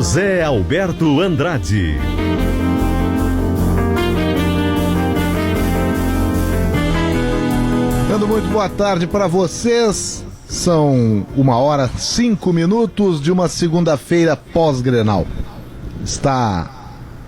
José Alberto Andrade. Dando muito boa tarde para vocês. São 1h05 de uma segunda-feira pós-Grenal. Está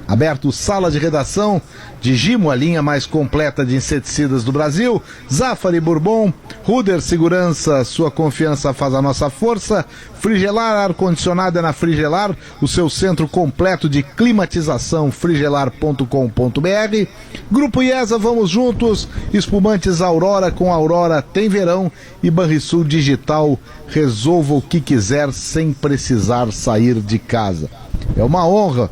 aberto Sala de Redação de Gimo, a linha mais completa de inseticidas do Brasil. Zafari Bourbon, Ruder Segurança, sua confiança faz a nossa força. Frigelar, ar-condicionado é na Frigelar, o seu centro completo de climatização, frigelar.com.br. Grupo IESA, vamos juntos. Espumantes Aurora, com Aurora tem verão. E Banrisul Digital, resolva o que quiser sem precisar sair de casa. É uma honra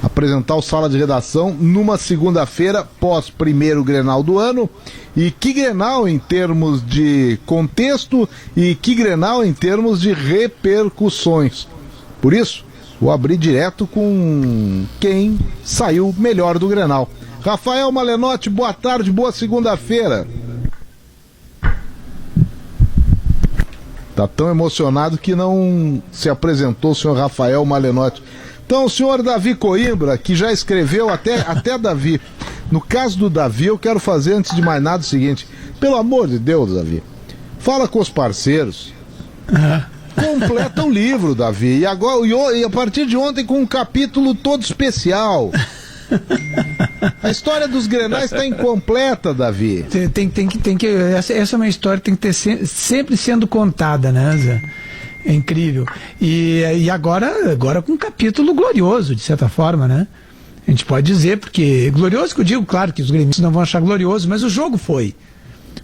apresentar o Sala de Redação numa segunda-feira pós primeiro Grenal do ano. E que Grenal em termos de contexto e que Grenal em termos de repercussões. Por isso, vou abrir direto com quem saiu melhor do Grenal. Rafael Malenotti, boa tarde, boa segunda-feira. Tá tão emocionado que não se apresentou o senhor Rafael Malenotti. Então, o senhor Davi Coimbra, que já escreveu até Davi. No caso do Davi, eu quero fazer, antes de mais nada, o seguinte. Pelo amor de Deus, Davi, fala com os parceiros. Completa o livro, Davi. E a partir de ontem, com um capítulo todo especial. A história dos Grenais está incompleta, Davi. Essa é uma história que tem que ter sempre sendo contada, né, Zé? É incrível. E agora com um capítulo glorioso, de certa forma, né? A gente pode dizer, porque glorioso que eu digo, claro que os gremistas não vão achar glorioso, mas o jogo foi.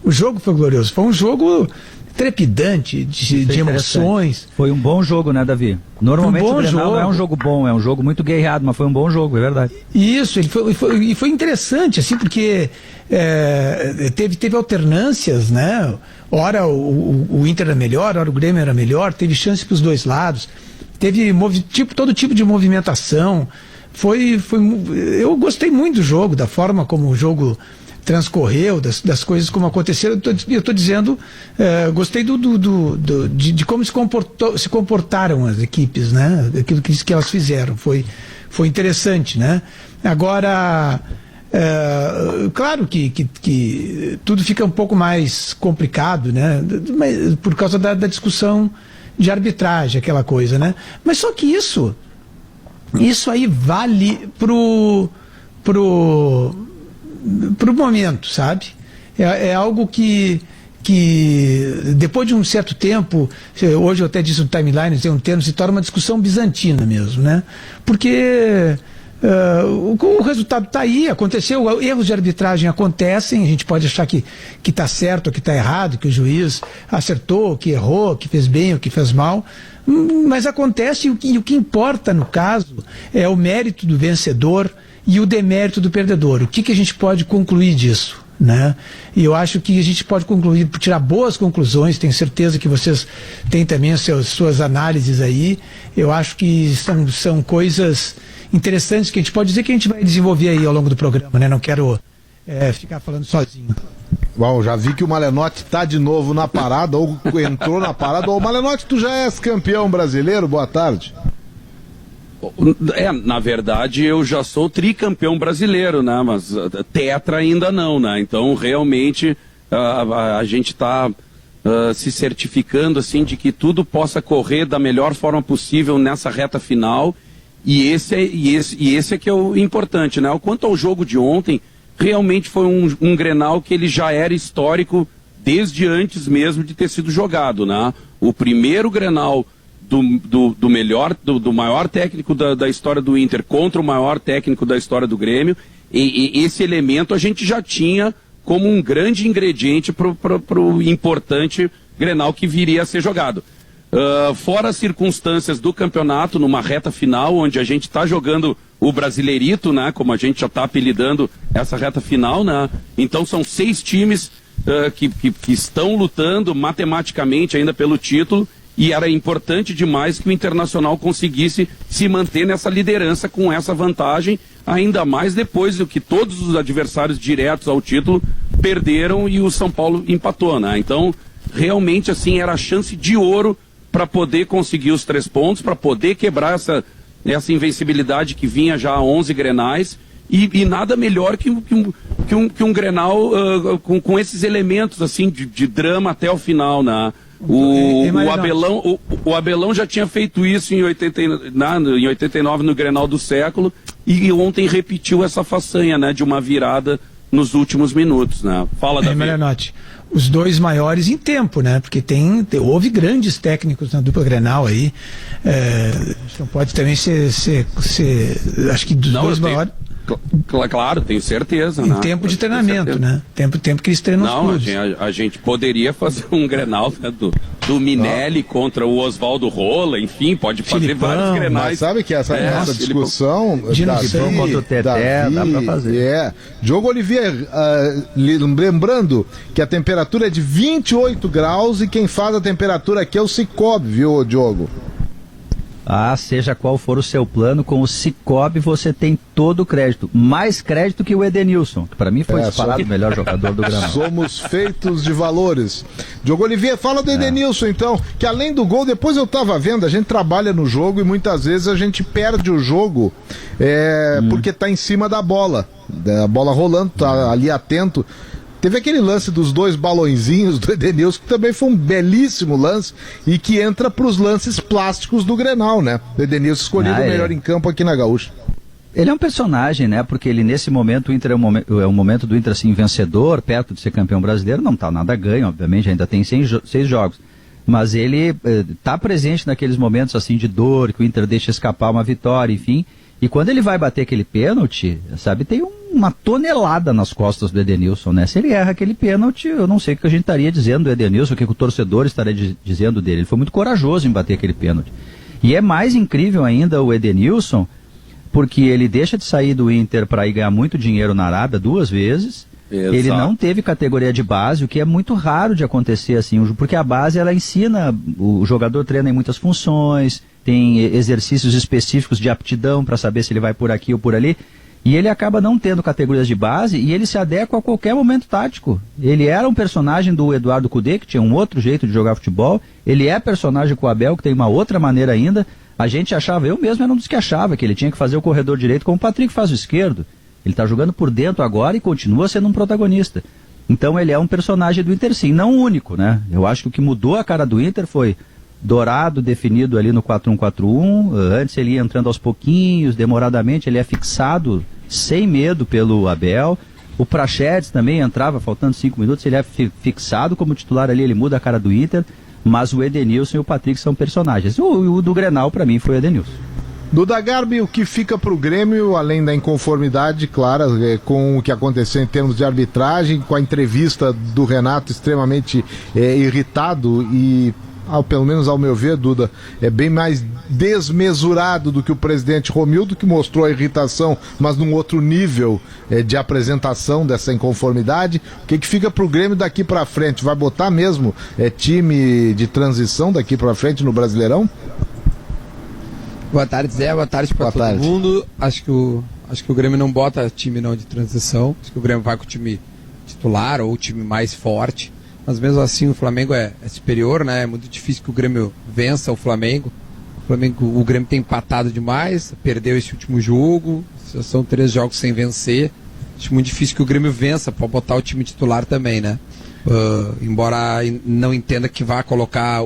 O jogo foi glorioso. Foi um jogo trepidante, de emoções. Foi um bom jogo, né, Davi? Normalmente o Grenal não é um jogo bom, é um jogo muito guerreado, mas foi um bom jogo, é verdade. Isso, e foi interessante, assim, porque teve alternâncias, né? Ora o Inter era melhor, ora o Grêmio era melhor, teve chance para os dois lados, teve todo tipo de movimentação. Eu gostei muito do jogo, da forma como o jogo transcorreu, das coisas como aconteceram. Eu estou dizendo, gostei de como se comportaram as equipes, né? Aquilo que elas fizeram, foi interessante, né? Agora, claro que tudo fica um pouco mais complicado, né? Por causa da discussão de arbitragem, aquela coisa, né? Mas só que isso aí vale pro momento, sabe? É algo que depois de um certo tempo, hoje eu até disse no timeline, tem um termo, se torna uma discussão bizantina mesmo, né? Porque o resultado está aí, aconteceu, erros de arbitragem acontecem, a gente pode achar que está certo ou que está errado, que o juiz acertou, que errou, que fez bem ou que fez mal, mas acontece, e o que importa no caso é o mérito do vencedor e o demérito do perdedor. O que a gente pode concluir disso, né? E eu acho que a gente pode concluir, tirar boas conclusões. Tenho certeza que vocês têm também as suas análises aí. Eu acho que são coisas interessantes que a gente pode dizer que a gente vai desenvolver aí ao longo do programa, né? Não quero ficar falando sozinho. Bom, já vi que o Malenotti está de novo na parada, ou entrou na parada. Ô, Malenotti, tu já és campeão brasileiro? Boa tarde. Na verdade eu já sou tricampeão brasileiro, né? Mas tetra ainda não, né? Então realmente a gente está se certificando assim de que tudo possa correr da melhor forma possível nessa reta final, e esse é que é o importante, né? Quanto ao jogo de ontem, realmente foi um Grenal que ele já era histórico desde antes mesmo de ter sido jogado, né? O primeiro Grenal do maior técnico da história do Inter contra o maior técnico da história do Grêmio, e esse elemento a gente já tinha como um grande ingrediente para o importante Grenal que viria a ser jogado. Fora as circunstâncias do campeonato, numa reta final, onde a gente está jogando o Brasileirito, né, como a gente já está apelidando essa reta final, né? Então são 6 times que estão lutando matematicamente ainda pelo título, e era importante demais que o Internacional conseguisse se manter nessa liderança com essa vantagem, ainda mais depois do que todos os adversários diretos ao título perderam e o São Paulo empatou, né? Então, realmente, assim, era a chance de ouro para poder conseguir os 3 pontos, para poder quebrar essa invencibilidade que vinha já a 11 Grenais, e nada melhor que um Grenal com esses elementos, assim, de drama até o final, né? O Abelão já tinha feito isso em 89 no Grenal do século, e ontem repetiu essa façanha, né, de uma virada nos últimos minutos, né? Fala, Davi. Marianotti, os 2 maiores em tempo, né? Porque houve grandes técnicos na dupla Grenal aí. Não pode também ser acho que dos 2 maiores. Claro, tenho certeza. Em tempo de treinamento, né? Tempo que eles treinam os clubes. A gente poderia fazer um Grenal, né, do Minelli contra o Oswaldo Rola, enfim, pode fazer vários Grenais. Mas sabe que essa discussão... Filipão contra o Teté, dá pra fazer. Diogo Olivier, lembrando que a temperatura é de 28 graus e quem faz a temperatura aqui é o Cicobi, viu, Diogo? Seja qual for o seu plano, com o Cicobi você tem todo o crédito. Mais crédito que o Edenilson, que para mim foi disparado o melhor jogador do Granal. Somos feitos de valores. Diogo Olivier, fala do Edenilson então, que além do gol, depois eu tava vendo, a gente trabalha no jogo e muitas vezes a gente perde o jogo porque tá em cima da bola. A bola rolando, tá ali atento. Teve aquele lance dos 2 balõezinhos do Edenilson, que também foi um belíssimo lance e que entra para os lances plásticos do Grenal, né? O Edenilson escolhido o melhor em campo aqui na Gaúcha. Ele é um personagem, né? Porque ele, nesse momento, o Inter é um momento do Inter, assim, vencedor, perto de ser campeão brasileiro. Não tá nada ganho, obviamente, ainda tem 6 jogos. Mas ele tá presente naqueles momentos, assim, de dor, que o Inter deixa escapar uma vitória, enfim. E quando ele vai bater aquele pênalti, sabe, tem uma tonelada nas costas do Edenilson, né? Se ele erra aquele pênalti, eu não sei o que a gente estaria dizendo do Edenilson, o que o torcedor estaria dizendo dele. Ele foi muito corajoso em bater aquele pênalti. E é mais incrível ainda o Edenilson, porque ele deixa de sair do Inter para ir ganhar muito dinheiro na Arábia 2 vezes. Exato. Ele não teve categoria de base, o que é muito raro de acontecer assim, porque a base ela ensina, o jogador treina em muitas funções, tem exercícios específicos de aptidão para saber se ele vai por aqui ou por ali, e ele acaba não tendo categorias de base e ele se adequa a qualquer momento tático. Ele era um personagem do Eduardo Cudê, que tinha um outro jeito de jogar futebol, ele é personagem com o Abel, que tem uma outra maneira ainda. A gente achava, eu mesmo era um dos que achava que ele tinha que fazer o corredor direito como o Patrick faz o esquerdo. Ele está jogando por dentro agora e continua sendo um protagonista. Então ele é um personagem do Inter, sim, não único, né? Eu acho que o que mudou a cara do Inter foi Dourado definido ali no 4-1-4-1, antes ele ia entrando aos pouquinhos, demoradamente, ele é fixado sem medo pelo Abel. O Praxedes também entrava, faltando 5 minutos, ele é fixado como titular ali, ele muda a cara do Inter, mas o Edenilson e o Patrick são personagens. O do Grenal, para mim, foi o Edenilson. Duda Garbi, o que fica para o Grêmio, além da inconformidade, claro, com o que aconteceu em termos de arbitragem, com a entrevista do Renato extremamente irritado e, pelo menos ao meu ver, Duda, é bem mais desmesurado do que o presidente Romildo, que mostrou a irritação, mas num outro nível de apresentação dessa inconformidade. O que fica para o Grêmio daqui para frente? Vai botar mesmo time de transição daqui para frente no Brasileirão? Boa tarde, Zé. Boa tarde para todo mundo. Acho que o Grêmio não bota time não de transição. Acho que o Grêmio vai com o time titular ou o time mais forte. Mas mesmo assim o Flamengo é superior, né? É muito difícil que o Grêmio vença o Flamengo. O Grêmio tem empatado demais, perdeu esse último jogo. São 3 jogos sem vencer. Acho muito difícil que o Grêmio vença para botar o time titular também, né? Embora não entenda que vai colocar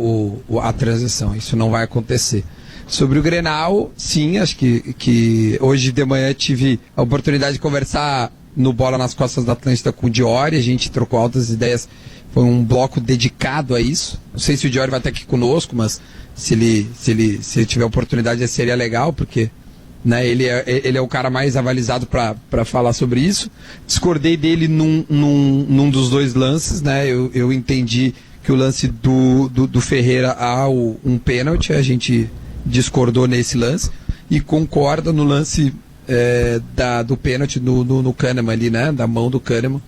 a transição. Isso não vai acontecer. Sobre o Grenal, sim, acho que hoje de manhã tive a oportunidade de conversar no Bola nas Costas da Atlântida com o Diori, a gente trocou altas ideias, foi um bloco dedicado a isso. Não sei se o Diori vai estar aqui conosco, mas se ele tiver oportunidade seria legal, porque né, ele é o cara mais avalizado para falar sobre isso. Discordei dele num dos 2 lances, né? Eu entendi que o lance do Ferreira há um pênalti, a gente discordou nesse lance e concorda no lance do pênalti no Kahneman ali, né, da mão do Kahneman,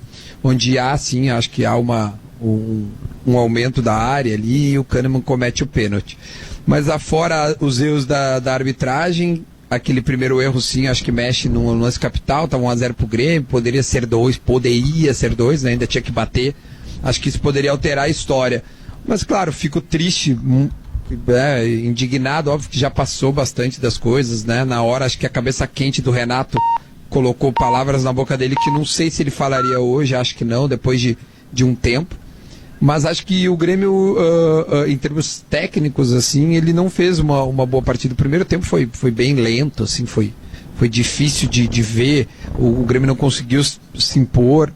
onde há sim, acho que há um aumento da área ali e o Kahneman comete o pênalti. Mas afora os erros da arbitragem, aquele primeiro erro, sim, acho que mexe no lance capital, tá 1-0 pro Grêmio, poderia ser 2, né? Ainda tinha que bater. Acho que isso poderia alterar a história. Mas, claro, fico triste, indignado, óbvio que já passou bastante das coisas, né? Na hora, acho que a cabeça quente do Renato colocou palavras na boca dele que não sei se ele falaria hoje, acho que não, depois de um tempo. Mas acho que o Grêmio, em termos técnicos, assim, ele não fez uma boa partida. O primeiro tempo foi bem lento, assim, foi difícil de ver. O Grêmio não conseguiu se impor.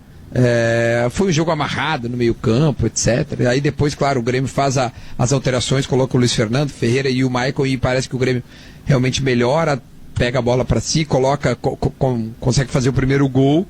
Foi um jogo amarrado no meio campo, etc. Aí depois, claro, o Grêmio faz as alterações, coloca o Luiz Fernando, Ferreira e o Michael, e parece que o Grêmio realmente melhora, pega a bola para si, consegue fazer o primeiro gol.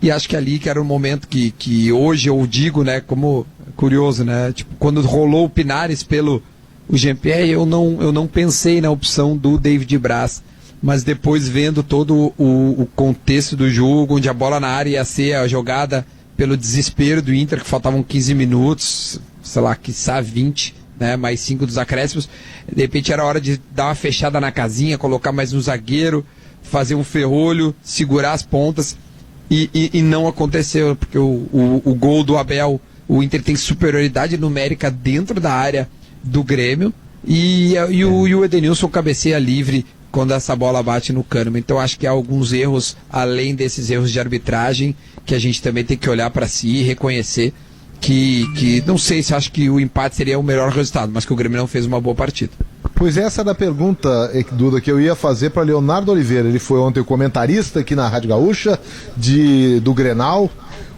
E acho que ali que era o momento que hoje eu digo, né, como curioso, né, tipo, quando rolou o Pinares pelo o Jean-Pierre, eu não pensei na opção do David Braz, mas depois vendo todo o contexto do jogo, onde a bola na área ia ser a jogada pelo desespero do Inter, que faltavam 15 minutos, sei lá, quiçá 20, né, mais 5 dos acréscimos, de repente era hora de dar uma fechada na casinha, colocar mais um zagueiro, fazer um ferrolho, segurar as pontas. E não aconteceu, porque o gol do Abel, o Inter tem superioridade numérica dentro da área do Grêmio, e o Edenilson cabeceia livre quando essa bola bate no Kahneman. Então acho que há alguns erros, além desses erros de arbitragem, que a gente também tem que olhar para si e reconhecer que não sei se acho que o empate seria o melhor resultado, mas que o Grêmio não fez uma boa partida. Pois essa era a pergunta, Duda, que eu ia fazer para Leonardo Oliveira. Ele foi ontem o comentarista aqui na Rádio Gaúcha do Grenal.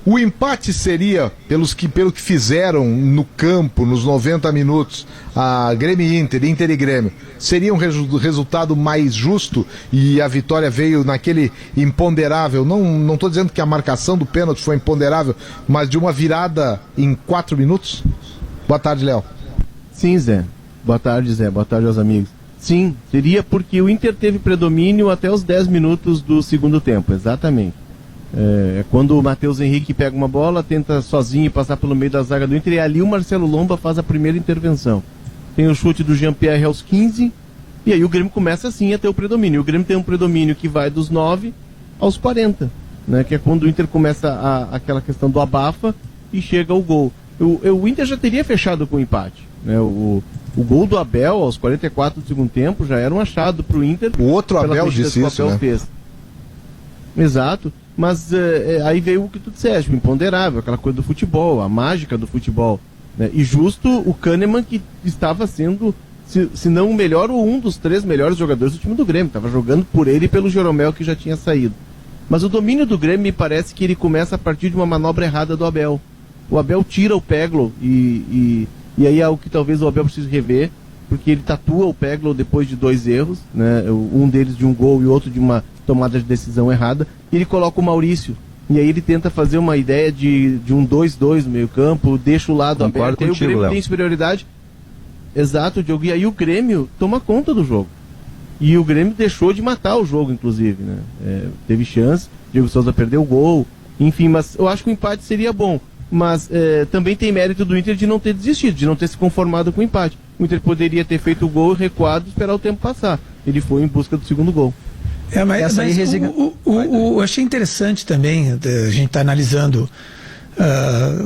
O empate seria, pelo que fizeram no campo, nos 90 minutos, a Grêmio e Inter e Grêmio, seria um resultado mais justo e a vitória veio naquele imponderável, não estou dizendo que a marcação do pênalti foi imponderável, mas de uma virada em 4 minutos? Boa tarde, Léo. Sim, Zé. Boa tarde, Zé. Boa tarde aos amigos. Sim, seria porque o Inter teve predomínio até os 10 minutos do segundo tempo, exatamente. Quando o Matheus Henrique pega uma bola, tenta sozinho passar pelo meio da zaga do Inter, e ali o Marcelo Lomba faz a primeira intervenção. Tem o chute do Jean-Pierre aos 15, e aí o Grêmio começa assim a ter o predomínio. O Grêmio tem um predomínio que vai dos 9 aos 40, né, que é quando o Inter começa aquela questão do abafa e chega ao gol. O Inter já teria fechado com o empate, né? O gol do Abel aos 44 do segundo tempo já era um achado para o Inter. O outro Abel disse isso, Abel né? Fez. Exato, mas aí veio o que tu disseste, o imponderável, aquela coisa do futebol, a mágica do futebol, né? E justo o Kahneman, que estava sendo, se não o melhor ou um dos 3 melhores jogadores do time do Grêmio, estava jogando por ele e pelo Jeromel, que já tinha saído. Mas o domínio do Grêmio me parece que ele começa a partir de uma manobra errada do Abel. O Abel tira o Peglo e aí é algo que talvez o Abel precise rever, porque ele tatua o Peglo depois de 2 erros, né? Um deles de um gol e outro de uma tomada de decisão errada, e ele coloca o Maurício, e aí ele tenta fazer uma ideia de um 2-2 no meio campo, deixa o lado aberto, aí o Grêmio Léo. Tem superioridade, exato, Diogo, e aí o Grêmio toma conta do jogo, e o Grêmio deixou de matar o jogo, inclusive, né? Teve chance, Diego Souza perdeu o gol, enfim, mas eu acho que o empate seria bom, mas também tem mérito do Inter de não ter desistido, de não ter se conformado com o empate. O Inter poderia ter feito o gol, recuado e esperar o tempo passar. Ele foi em busca do segundo gol. Eu achei interessante também, a gente está analisando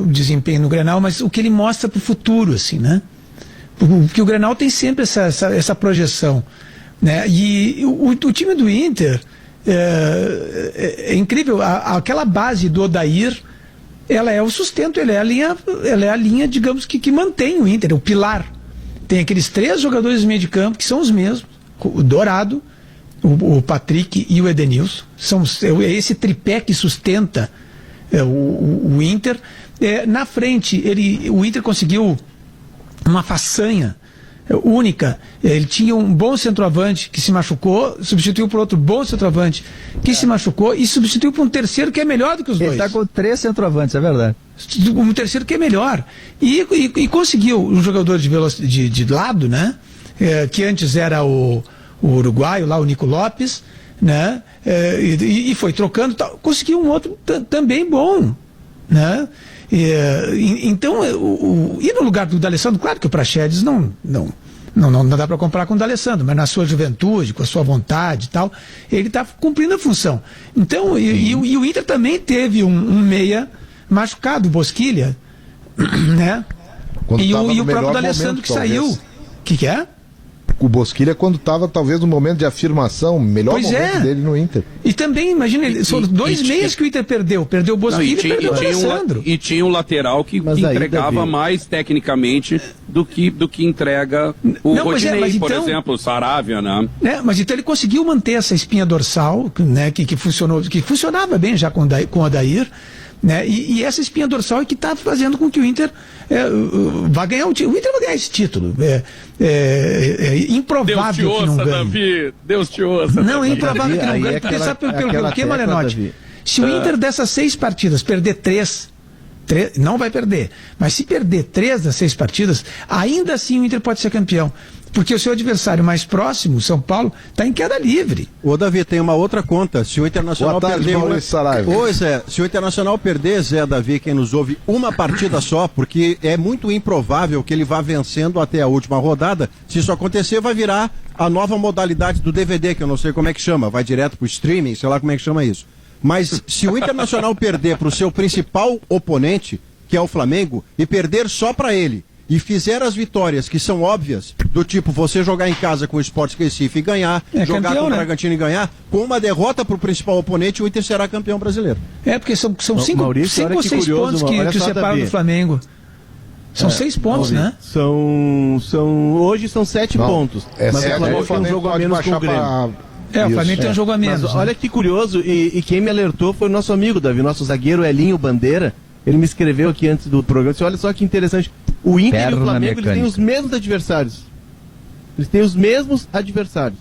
o desempenho no Grenal, mas o que ele mostra para o futuro, assim, né? Porque o Grenal tem sempre essa projeção, né? E o time do Inter é incrível, aquela base do Odair, ela é o sustento, ela é a linha, digamos, que mantém o Inter, o pilar. Tem aqueles 3 jogadores do meio de campo que são os mesmos, o Dourado, o Patrick e o Edenilson. É esse tripé que sustenta o Inter. Na frente, o Inter conseguiu uma façanha única. Ele tinha um bom centroavante que se machucou, substituiu por outro bom centroavante que se machucou e substituiu por um terceiro que é melhor do que os dois. Ele está com 3 centroavantes, é verdade. Um terceiro que é melhor. E conseguiu um jogador de lado, né? Que antes era o uruguaio lá, o Nico Lopes, né? E foi trocando, conseguiu um outro também bom, né? Então, e no lugar do D'Alessandro, claro que o Praxedes não Não dá para comparar com o D'Alessandro, mas na sua juventude, com a sua vontade e tal, ele está cumprindo a função. Então, e o Inter também teve um meia machucado, o Bosquilha, né? E o próprio D'Alessandro que saiu. O que é? O Bosquilha quando estava talvez no momento de afirmação, melhor momento dele no Inter. E também, imagina, são 2 meias que o Inter perdeu o Bosquilha e perdeu o D'Alessandro. E tinha um lateral que entregava mais tecnicamente do que entrega o Rodinei, por exemplo, o Saravia, né? Mas então ele conseguiu manter essa espinha dorsal, né, que funcionava bem já com o Odair, né? E essa espinha dorsal é que está fazendo com que o Inter vai ganhar o Inter vai ganhar esse título. É improvável Deus te ouça, que não ganhe. Davi. Deus te ouça. Não, é improvável que não ganhe. Porque sabe pelo que, Malenotti? Se o Inter dessas 6 partidas perder 3, não vai perder. Mas se perder 3 das 6 partidas, ainda assim o Inter pode ser campeão. Porque o seu adversário mais próximo, São Paulo, está em queda livre. Ô, Davi, tem uma outra conta. Se o Internacional perder. Se o Internacional perder, Zé, Davi, quem nos ouve, uma partida só, porque é muito improvável que ele vá vencendo até a última rodada. Se isso acontecer, vai virar a nova modalidade do DVD, que eu não sei como é que chama. Vai direto pro streaming, sei lá como é que chama isso. Mas se o Internacional perder para o seu principal oponente, que é o Flamengo, e perder só para ele, e fizer as vitórias que são óbvias, do tipo você jogar em casa com o Sport Recife e ganhar, jogar com o Bragantino e ganhar, com uma derrota para o principal oponente, o Inter será campeão brasileiro. Porque são 5 ou 6 pontos que o separam do Flamengo. São 6 pontos, né? Hoje são 7 pontos. Mas o Flamengo tem um jogo a menos com o Grêmio. O Flamengo tem um jogo a menos. Mas olha que curioso, e quem me alertou foi o nosso amigo, Davi, nosso zagueiro Elinho Bandeira. Ele me escreveu aqui antes do programa, disse, olha só que interessante, o Inter e o Flamengo eles têm os mesmos adversários. Eles têm os mesmos adversários.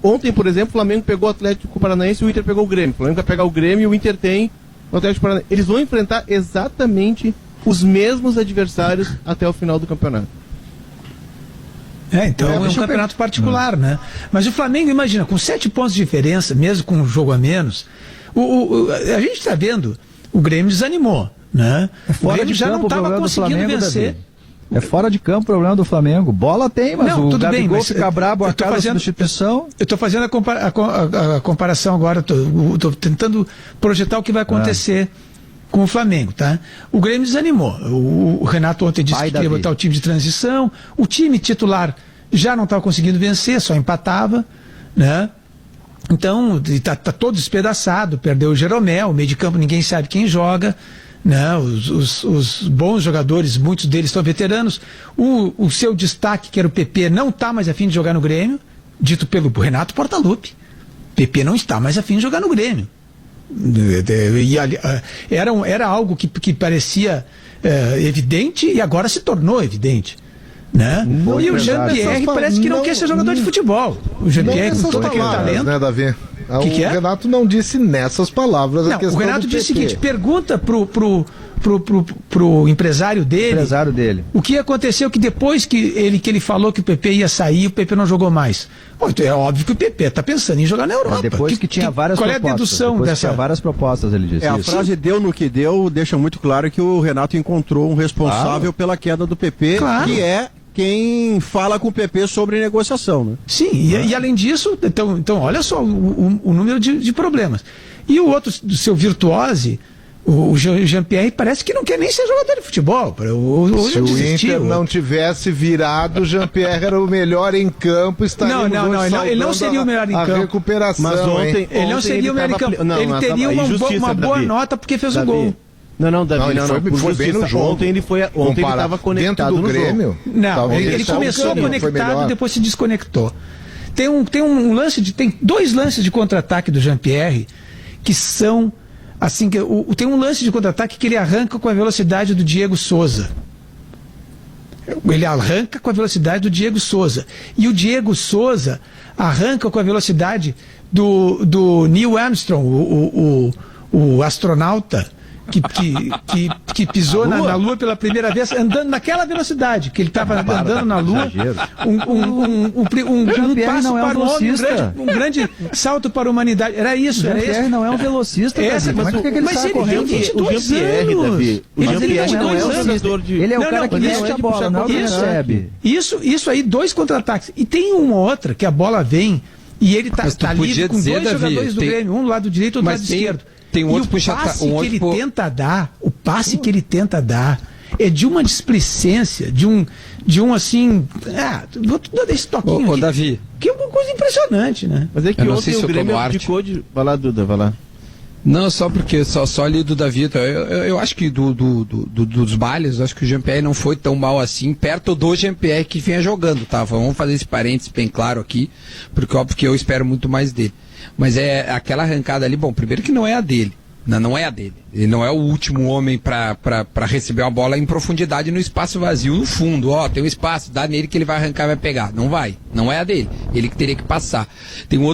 Ontem, por exemplo, o Flamengo pegou o Atlético Paranaense e o Inter pegou o Grêmio. O Flamengo vai pegar o Grêmio e o Inter tem o Atlético Paranaense. Eles vão enfrentar exatamente os mesmos adversários até o final do campeonato. Então é um campeonato particular, né? Mas o Flamengo, imagina, com 7 pontos de diferença, mesmo com um jogo a menos, a gente está vendo, o Grêmio desanimou, né? O Grêmio já não estava conseguindo vencer. É fora de campo o problema do Flamengo. Bola tem, mas não, o Gabigol fica brabo a cada substituição. Eu estou fazendo a comparação agora, estou tentando projetar o que vai acontecer com o Flamengo, tá? O Grêmio desanimou. O Renato ontem disse que queria botar o time de transição. O time titular já não estava conseguindo vencer, só empatava, né? Então, está todo despedaçado, perdeu o Jeromel, o meio de campo ninguém sabe quem joga, né? Os bons jogadores, muitos deles estão veteranos. O seu destaque, que era o PP, não está mais a fim de jogar no Grêmio, dito pelo Renato Portaluppi. PP não está mais a fim de jogar no Grêmio. Era algo que parecia evidente e agora se tornou evidente, né? E o Jean-Pierre parece que não quer ser jogador de futebol. O Jean-Pierre com todo aquele talento, né, Davi? O Renato não disse nessas palavras a questão. O Renato disse o seguinte: pergunta pro empresário dele o que aconteceu, que depois que ele falou que o PP ia sair, o PP não jogou mais. Então é óbvio que o PP está pensando em jogar na Europa. Depois que tinha várias propostas. Qual é a dedução dessa? Tinha várias propostas, ele disse. A frase deu no que deu deixa muito claro que o Renato encontrou um responsável pela queda do PP, que é quem fala com o PP sobre negociação, né? Sim, e além disso, então olha só o número de problemas. E o outro, do seu Virtuose, o Jean-Pierre, parece que não quer nem ser jogador de futebol. Se o Inter não tivesse virado, o Jean-Pierre era o melhor em campo, estaríamos ele não seria o melhor em campo. A recuperação, mas ontem ele não seria o melhor em campo. Ele teria uma boa nota porque fez o gol. Não, Davi, não. Foi bem no jogo. Ontem ele estava conectado dentro do Grêmio. Não, ele começou conectado e depois se desconectou. Tem 2 lances de contra-ataque do Jean-Pierre que são assim, tem um lance de contra-ataque que ele arranca com a velocidade do Diego Souza. Ele arranca com a velocidade do Diego Souza. E o Diego Souza arranca com a velocidade do Neil Armstrong, o astronauta que pisou na Lua pela primeira vez, andando naquela velocidade que ele estava andando na Lua, um passo para o homem, um grande salto para a humanidade. Era isso, era isso. Não é um velocista, mas ele tem 22 anos. Ele não é um jogador de... Ele é o cara que mete a bola, não recebe. Isso aí, 2 contra-ataques. E tem uma outra que a bola vem e ele tá livre com 2 jogadores do Grêmio, um do lado direito e outro do lado esquerdo. Tem um outro o passe que ele tenta dar é de uma displicência, de um assim, vou dar esse toquinho aqui, Davi, que é uma coisa impressionante, né? Mas é que ontem o Grêmio abdicou de... Vai lá, Duda, vai lá. Não, só porque, só ali do Davi, eu acho que dos bailes, acho que o Jean-Pierre não foi tão mal assim, perto do Jean-Pierre que vinha jogando, tá? Vamos fazer esse parênteses bem claro aqui, porque óbvio que eu espero muito mais dele. Mas é aquela arrancada ali, bom, primeiro que não é a dele. Não é a dele. Ele não é o último homem para receber uma bola em profundidade no espaço vazio, no fundo. Tem um espaço, dá nele que ele vai arrancar e vai pegar. Não vai. Não é a dele. Ele que teria que passar. Tem uma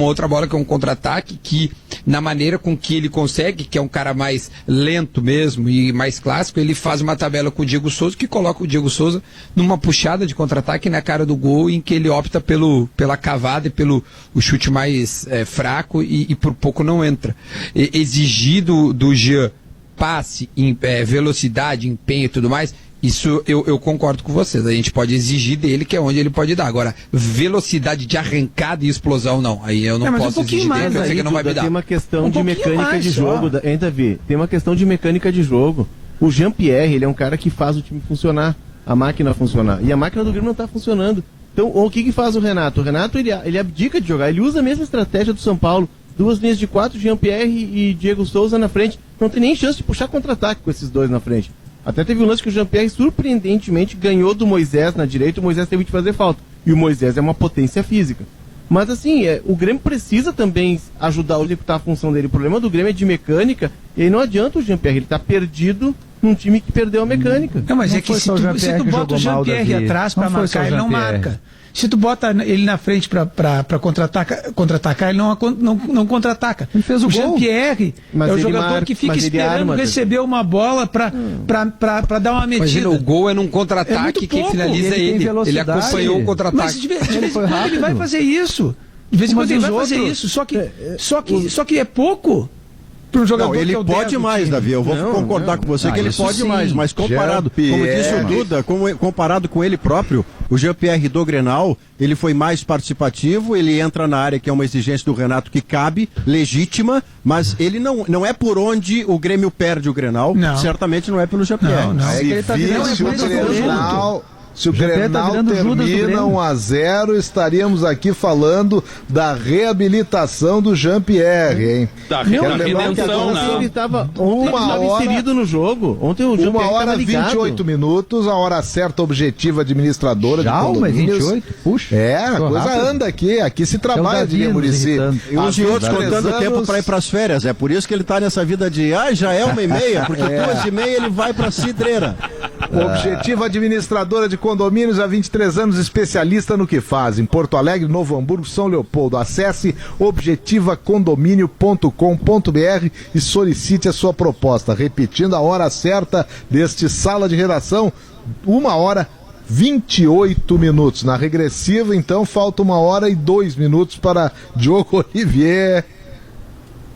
outra bola que é um contra-ataque que, na maneira com que ele consegue, que é um cara mais lento mesmo e mais clássico, ele faz uma tabela com o Diego Souza, que coloca o Diego Souza numa puxada de contra-ataque na cara do gol, em que ele opta pela cavada e pelo o chute mais fraco e por pouco não entra. Exigir do Jean passe, velocidade, empenho e tudo mais, isso eu concordo com vocês. A gente pode exigir dele, que é onde ele pode dar. Agora, velocidade de arrancada e explosão, não. Aí eu não posso exigir dele, porque eu sei que não vai me dar. Tem uma questão de mecânica de jogo, Davi. Tem uma questão de mecânica de jogo. O Jean-Pierre, ele é um cara que faz o time funcionar, a máquina funcionar. E a máquina do Grêmio não está funcionando. Então, o que faz o Renato? O Renato, ele abdica de jogar. Ele usa a mesma estratégia do São Paulo. 2 linhas de 4, Jean-Pierre e Diego Souza na frente. Não tem nem chance de puxar contra-ataque com esses 2 na frente. Até teve um lance que o Jean-Pierre surpreendentemente ganhou do Moisés na direita, o Moisés teve que fazer falta. E o Moisés é uma potência física. Mas assim, o Grêmio precisa também ajudar a executar a função dele. O problema do Grêmio é de mecânica, e aí não adianta o Jean-Pierre, ele está perdido num time que perdeu a mecânica. Não, mas é que se tu bota o Jean-Pierre atrás para marcar, ele não marca. Se tu bota ele na frente para contra-atacar, ele não contra-ataca. Ele fez o gol. Jean-Pierre é o jogador que fica esperando receber uma bola para dar uma metida. Imagina, o gol é num contra-ataque, quem finaliza ele. Ele acompanhou o contra-ataque. Mas de vez em quando ele vai fazer isso. De vez em quando ele vai fazer isso. Só que é pouco. Para um jogador ele pode mais, Davi. Eu vou concordar com você que ele pode mais, mas comparado, como disse o Duda, comparado com ele próprio, o Jean-Pierre do Grenal, ele foi mais participativo, ele entra na área que é uma exigência do Renato que cabe, legítima, mas ele não é por onde o Grêmio perde o Grenal, certamente não é pelo Jean-Pierre. É que ele tá se o Grenal termina 1-0, estaríamos aqui falando da reabilitação do Jean-Pierre, hein? Da redenção, não. Ele estava inserido no jogo. Ontem o Jean-Pierre 1h28 minutos, a hora certa, objetiva administradora de condomínios. 28? Puxa. A coisa rápido. Anda aqui. Aqui se trabalha, diria Muricy. E os outros contando tempo para ir para as férias. É por isso que ele está nessa vida de, já é 1h30, porque 2h30 ele vai para a cidreira. Objetiva administradora de condomínios há 23 anos, especialista no que faz. Em Porto Alegre, Novo Hamburgo, São Leopoldo. Acesse objetivacondomínio.com.br e solicite a sua proposta. Repetindo a hora certa deste Sala de Redação, 1h28 minutos. Na regressiva, então, falta 1h02 para Diogo Olivier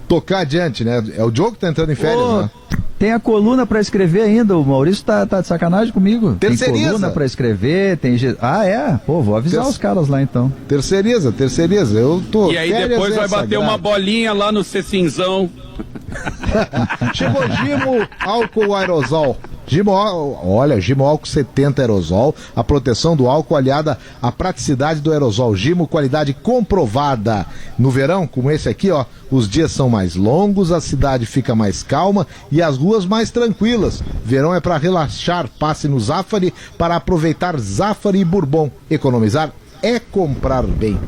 tocar adiante, né? É o Diogo que tá entrando em férias, né? Tem a coluna para escrever ainda, o Maurício tá de sacanagem comigo. Terceiriza. Tem coluna para escrever, tem... vou avisar os caras lá então. Terceiriza, eu tô... E aí depois vai bater uma bolinha lá no Cecinzão. Chegou Gimo álcool aerosol. Gimo álcool 70 aerosol, a proteção do álcool aliada à praticidade do aerosol. Gimo, qualidade comprovada. No verão, como esse aqui, os dias são mais longos, a cidade fica mais calma e as ruas mais tranquilas. Verão é para relaxar, passe no Zafari para aproveitar Zafari e Bourbon. Economizar é comprar bem.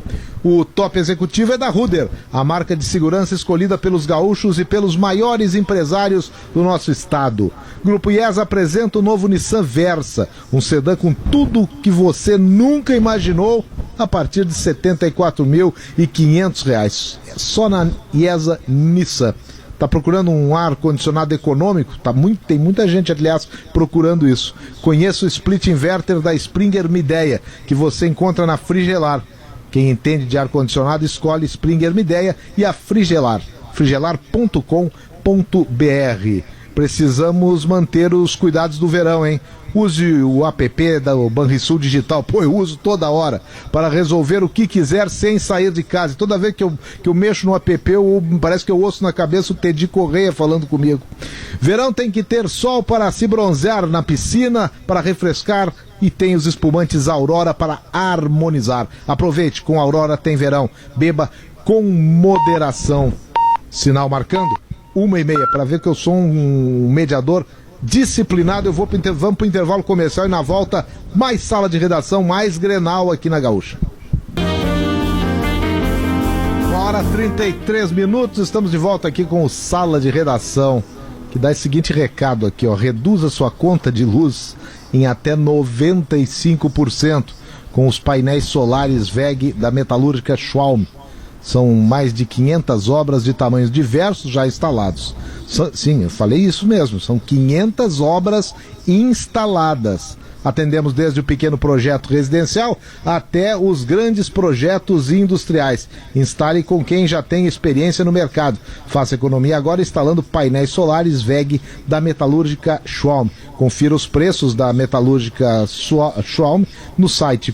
O top executivo é da Ruder, a marca de segurança escolhida pelos gaúchos e pelos maiores empresários do nosso estado. Grupo IES apresenta o novo Nissan Versa, um sedã com tudo que você nunca imaginou, a partir de R$ 74.500. É só na IESA Nissan. Está procurando um ar-condicionado econômico? Tem muita gente, aliás, procurando isso. Conheça o split inverter da Springer Midea, que você encontra na Frigelar. Quem entende de ar-condicionado escolhe Springer Midea e a Frigelar. frigelar.com.br. Precisamos manter os cuidados do verão, hein? Use o app da Banrisul Digital, pô, eu uso toda hora, para resolver o que quiser sem sair de casa. E toda vez que eu mexo no app, parece que eu ouço na cabeça o Teddy Correia falando comigo. Verão tem que ter sol para se bronzear na piscina, para refrescar, e tem os espumantes Aurora para harmonizar. Aproveite, com Aurora tem verão. Beba com moderação. Sinal marcando 1h30, para ver que eu sou um mediador disciplinado. Vamos para o intervalo comercial e na volta mais sala de redação, mais Grenal aqui na Gaúcha. 1h33, estamos de volta aqui com o Sala de Redação, que dá esse seguinte recado aqui, ó: reduza sua conta de luz em até 95% com os painéis solares WEG da metalúrgica Schwalm. São mais de 500 obras de tamanhos diversos já instalados. Sim, eu falei isso mesmo, são 500 obras instaladas. Atendemos desde o pequeno projeto residencial até os grandes projetos industriais. Instale com quem já tem experiência no mercado. Faça economia agora instalando painéis solares WEG da metalúrgica Schwalm. Confira os preços da metalúrgica Schwalm no site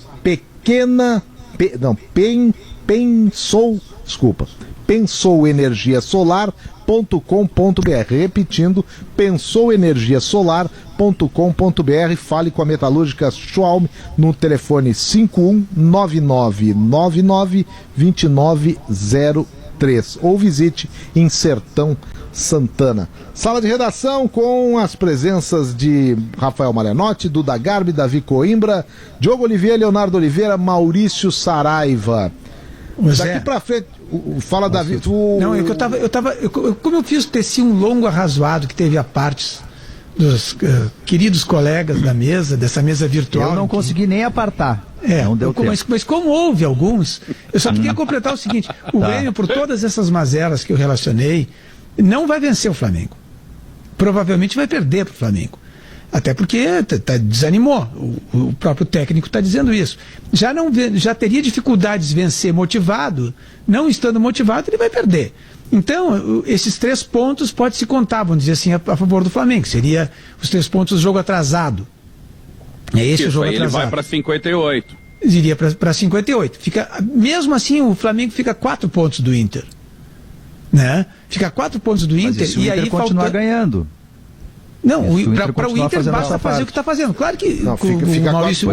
pensouenergiasolar.com.br. Repetindo, pensouenergiasolar.com.br. Fale com a metalúrgica Schwalm no telefone 5199992903 ou visite em Sertão Santana. Sala de redação com as presenças de Rafael Marianotti, Duda Garbi, Davi Coimbra, Diogo Oliveira, Leonardo Oliveira, Maurício Saraiva. Daqui pra frente, fala Davi. Não, é que como eu fiz teci um longo arrazoado que teve a parte dos queridos colegas da mesa, dessa mesa virtual. Eu não consegui nem apartar. Não deu tempo. Mas como houve alguns, eu só queria completar o seguinte: o Grêmio, por todas essas mazelas que eu relacionei, não vai vencer o Flamengo. Provavelmente vai perder para o Flamengo. Até porque desanimou. O próprio técnico está dizendo isso. Já teria dificuldades de vencer motivado. Não estando motivado, ele vai perder. Então, esses 3 pontos pode se contar, vamos dizer assim, a favor do Flamengo. Seria os 3 pontos do jogo atrasado. É esse o jogo atrasado. Ele vai para 58. Iria para 58. Mesmo assim, o Flamengo fica 4 pontos do Inter. Né? Fica 4 pontos do Inter e aí continuar ganhando. Não, para o Inter basta fazer o que está fazendo. Claro que fica o Maurício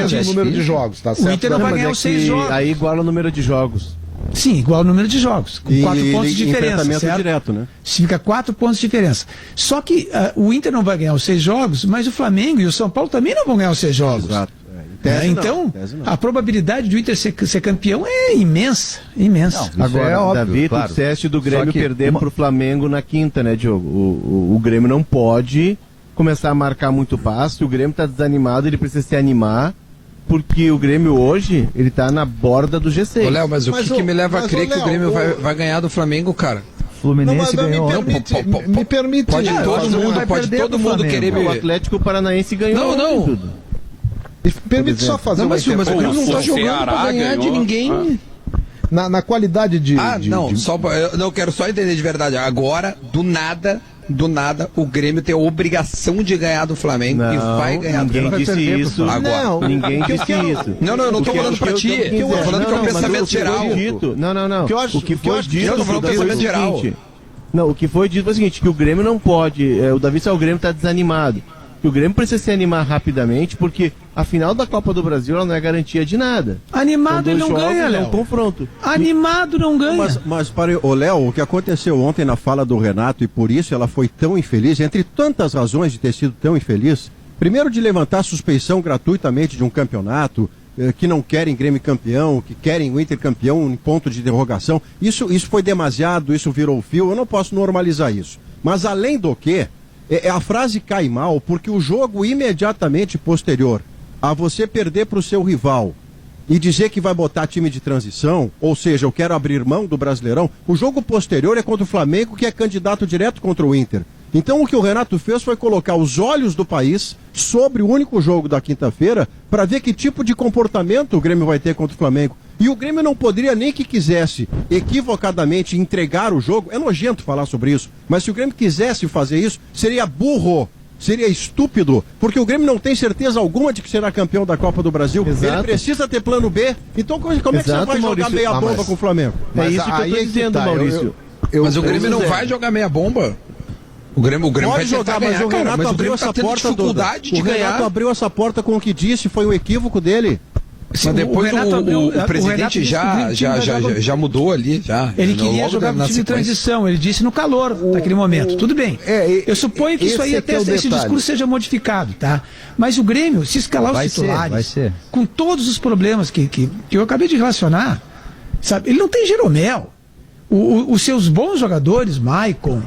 disse o número de jogos, tá certo? O Inter não vai ganhar os 6 jogos. Aí iguala o número de jogos. Sim, igual o número de jogos, com 4 pontos de diferença, certo? Direto, né? Fica 4 pontos de diferença. Só que o Inter não vai ganhar os 6 jogos, mas o Flamengo e o São Paulo também não vão ganhar os 6 jogos. Exato. Então, a probabilidade do Inter ser campeão é imensa. Não, agora, é óbvio, Davi, claro. Tu disseste do Grêmio perder pro Flamengo na quinta, né, Diogo? O Grêmio não pode começar a marcar muito passe, o Grêmio tá desanimado, ele precisa se animar, porque o Grêmio hoje, ele tá na borda do G6. Ô, Léo, mas o que me leva a crer que o Grêmio vai ganhar do Flamengo, cara? Fluminense ganhou. Me permite. Pode todo mundo querer... O Atlético Paranaense ganhou. Não. Permite só fazer mas o Grêmio não está jogando para ganhar de ninguém. Na qualidade de... Eu quero só entender de verdade. Agora, do nada, o Grêmio tem a obrigação de ganhar do Flamengo e vai ganhar do Flamengo. Ninguém disse isso. Agora. Ninguém disse isso. Não, eu não estou falando para ti. Eu estou falando que é um pensamento geral. Não. O que foi dito... Eu estou falando pensamento geral. Não, o que foi dito foi o seguinte, que o Grêmio não pode... O Davi o Grêmio está desanimado. Que o Grêmio precisa se animar rapidamente, porque a final da Copa do Brasil ela não é garantia de nada. Animado ele não ganha, Léo. É um confronto. Animado não ganha. Mas para o Léo, o que aconteceu ontem na fala do Renato, e por isso ela foi tão infeliz, entre tantas razões de ter sido tão infeliz, primeiro de levantar suspeição gratuitamente de um campeonato, que não querem Grêmio campeão, que querem o Inter campeão em ponto de interrogação. Isso foi demasiado, isso virou fio, eu não posso normalizar isso. Mas além do que, a frase cai mal porque o jogo imediatamente posterior a você perder para o seu rival e dizer que vai botar time de transição, ou seja, eu quero abrir mão do Brasileirão, o jogo posterior é contra o Flamengo, que é candidato direto contra o Inter. Então o que o Renato fez foi colocar os olhos do país sobre o único jogo da quinta-feira para ver que tipo de comportamento o Grêmio vai ter contra o Flamengo. E o Grêmio não poderia nem que quisesse equivocadamente entregar o jogo, é nojento falar sobre isso, mas se o Grêmio quisesse fazer isso, seria burro, seria estúpido, porque o Grêmio não tem certeza alguma de que será campeão da Copa do Brasil. Exato. Ele precisa ter plano B, então como é que você vai jogar meia bomba com o Flamengo? É isso que eu estou dizendo, Maurício. Mas o Grêmio não vai jogar meia bomba. O Grêmio vai jogar, mas o Renato abriu essa porta toda. O Renato abriu essa porta com o que disse, foi um equívoco dele. Mas depois o presidente já mudou ali. Ele queria jogar no time de transição, ele disse no calor daquele momento. Tudo bem. Eu suponho que isso aí até esse discurso seja modificado, tá? Mas o Grêmio, se escalar os titulares, com todos os problemas que eu acabei de relacionar, sabe? Ele não tem Jeromel. Os seus bons jogadores, Maicon,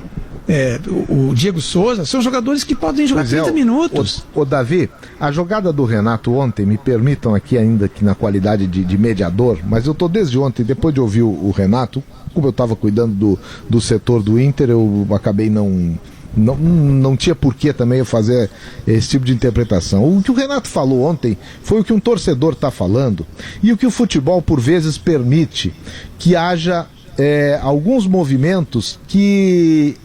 o Diego Souza, são jogadores que podem jogar 30 minutos. Ô Davi, a jogada do Renato ontem, me permitam aqui ainda que na qualidade de mediador, mas eu tô desde ontem, depois de ouvir o Renato, como eu estava cuidando do setor do Inter, eu acabei não tinha porquê também eu fazer esse tipo de interpretação. O que o Renato falou ontem foi o que um torcedor está falando e o que o futebol por vezes permite que haja alguns movimentos que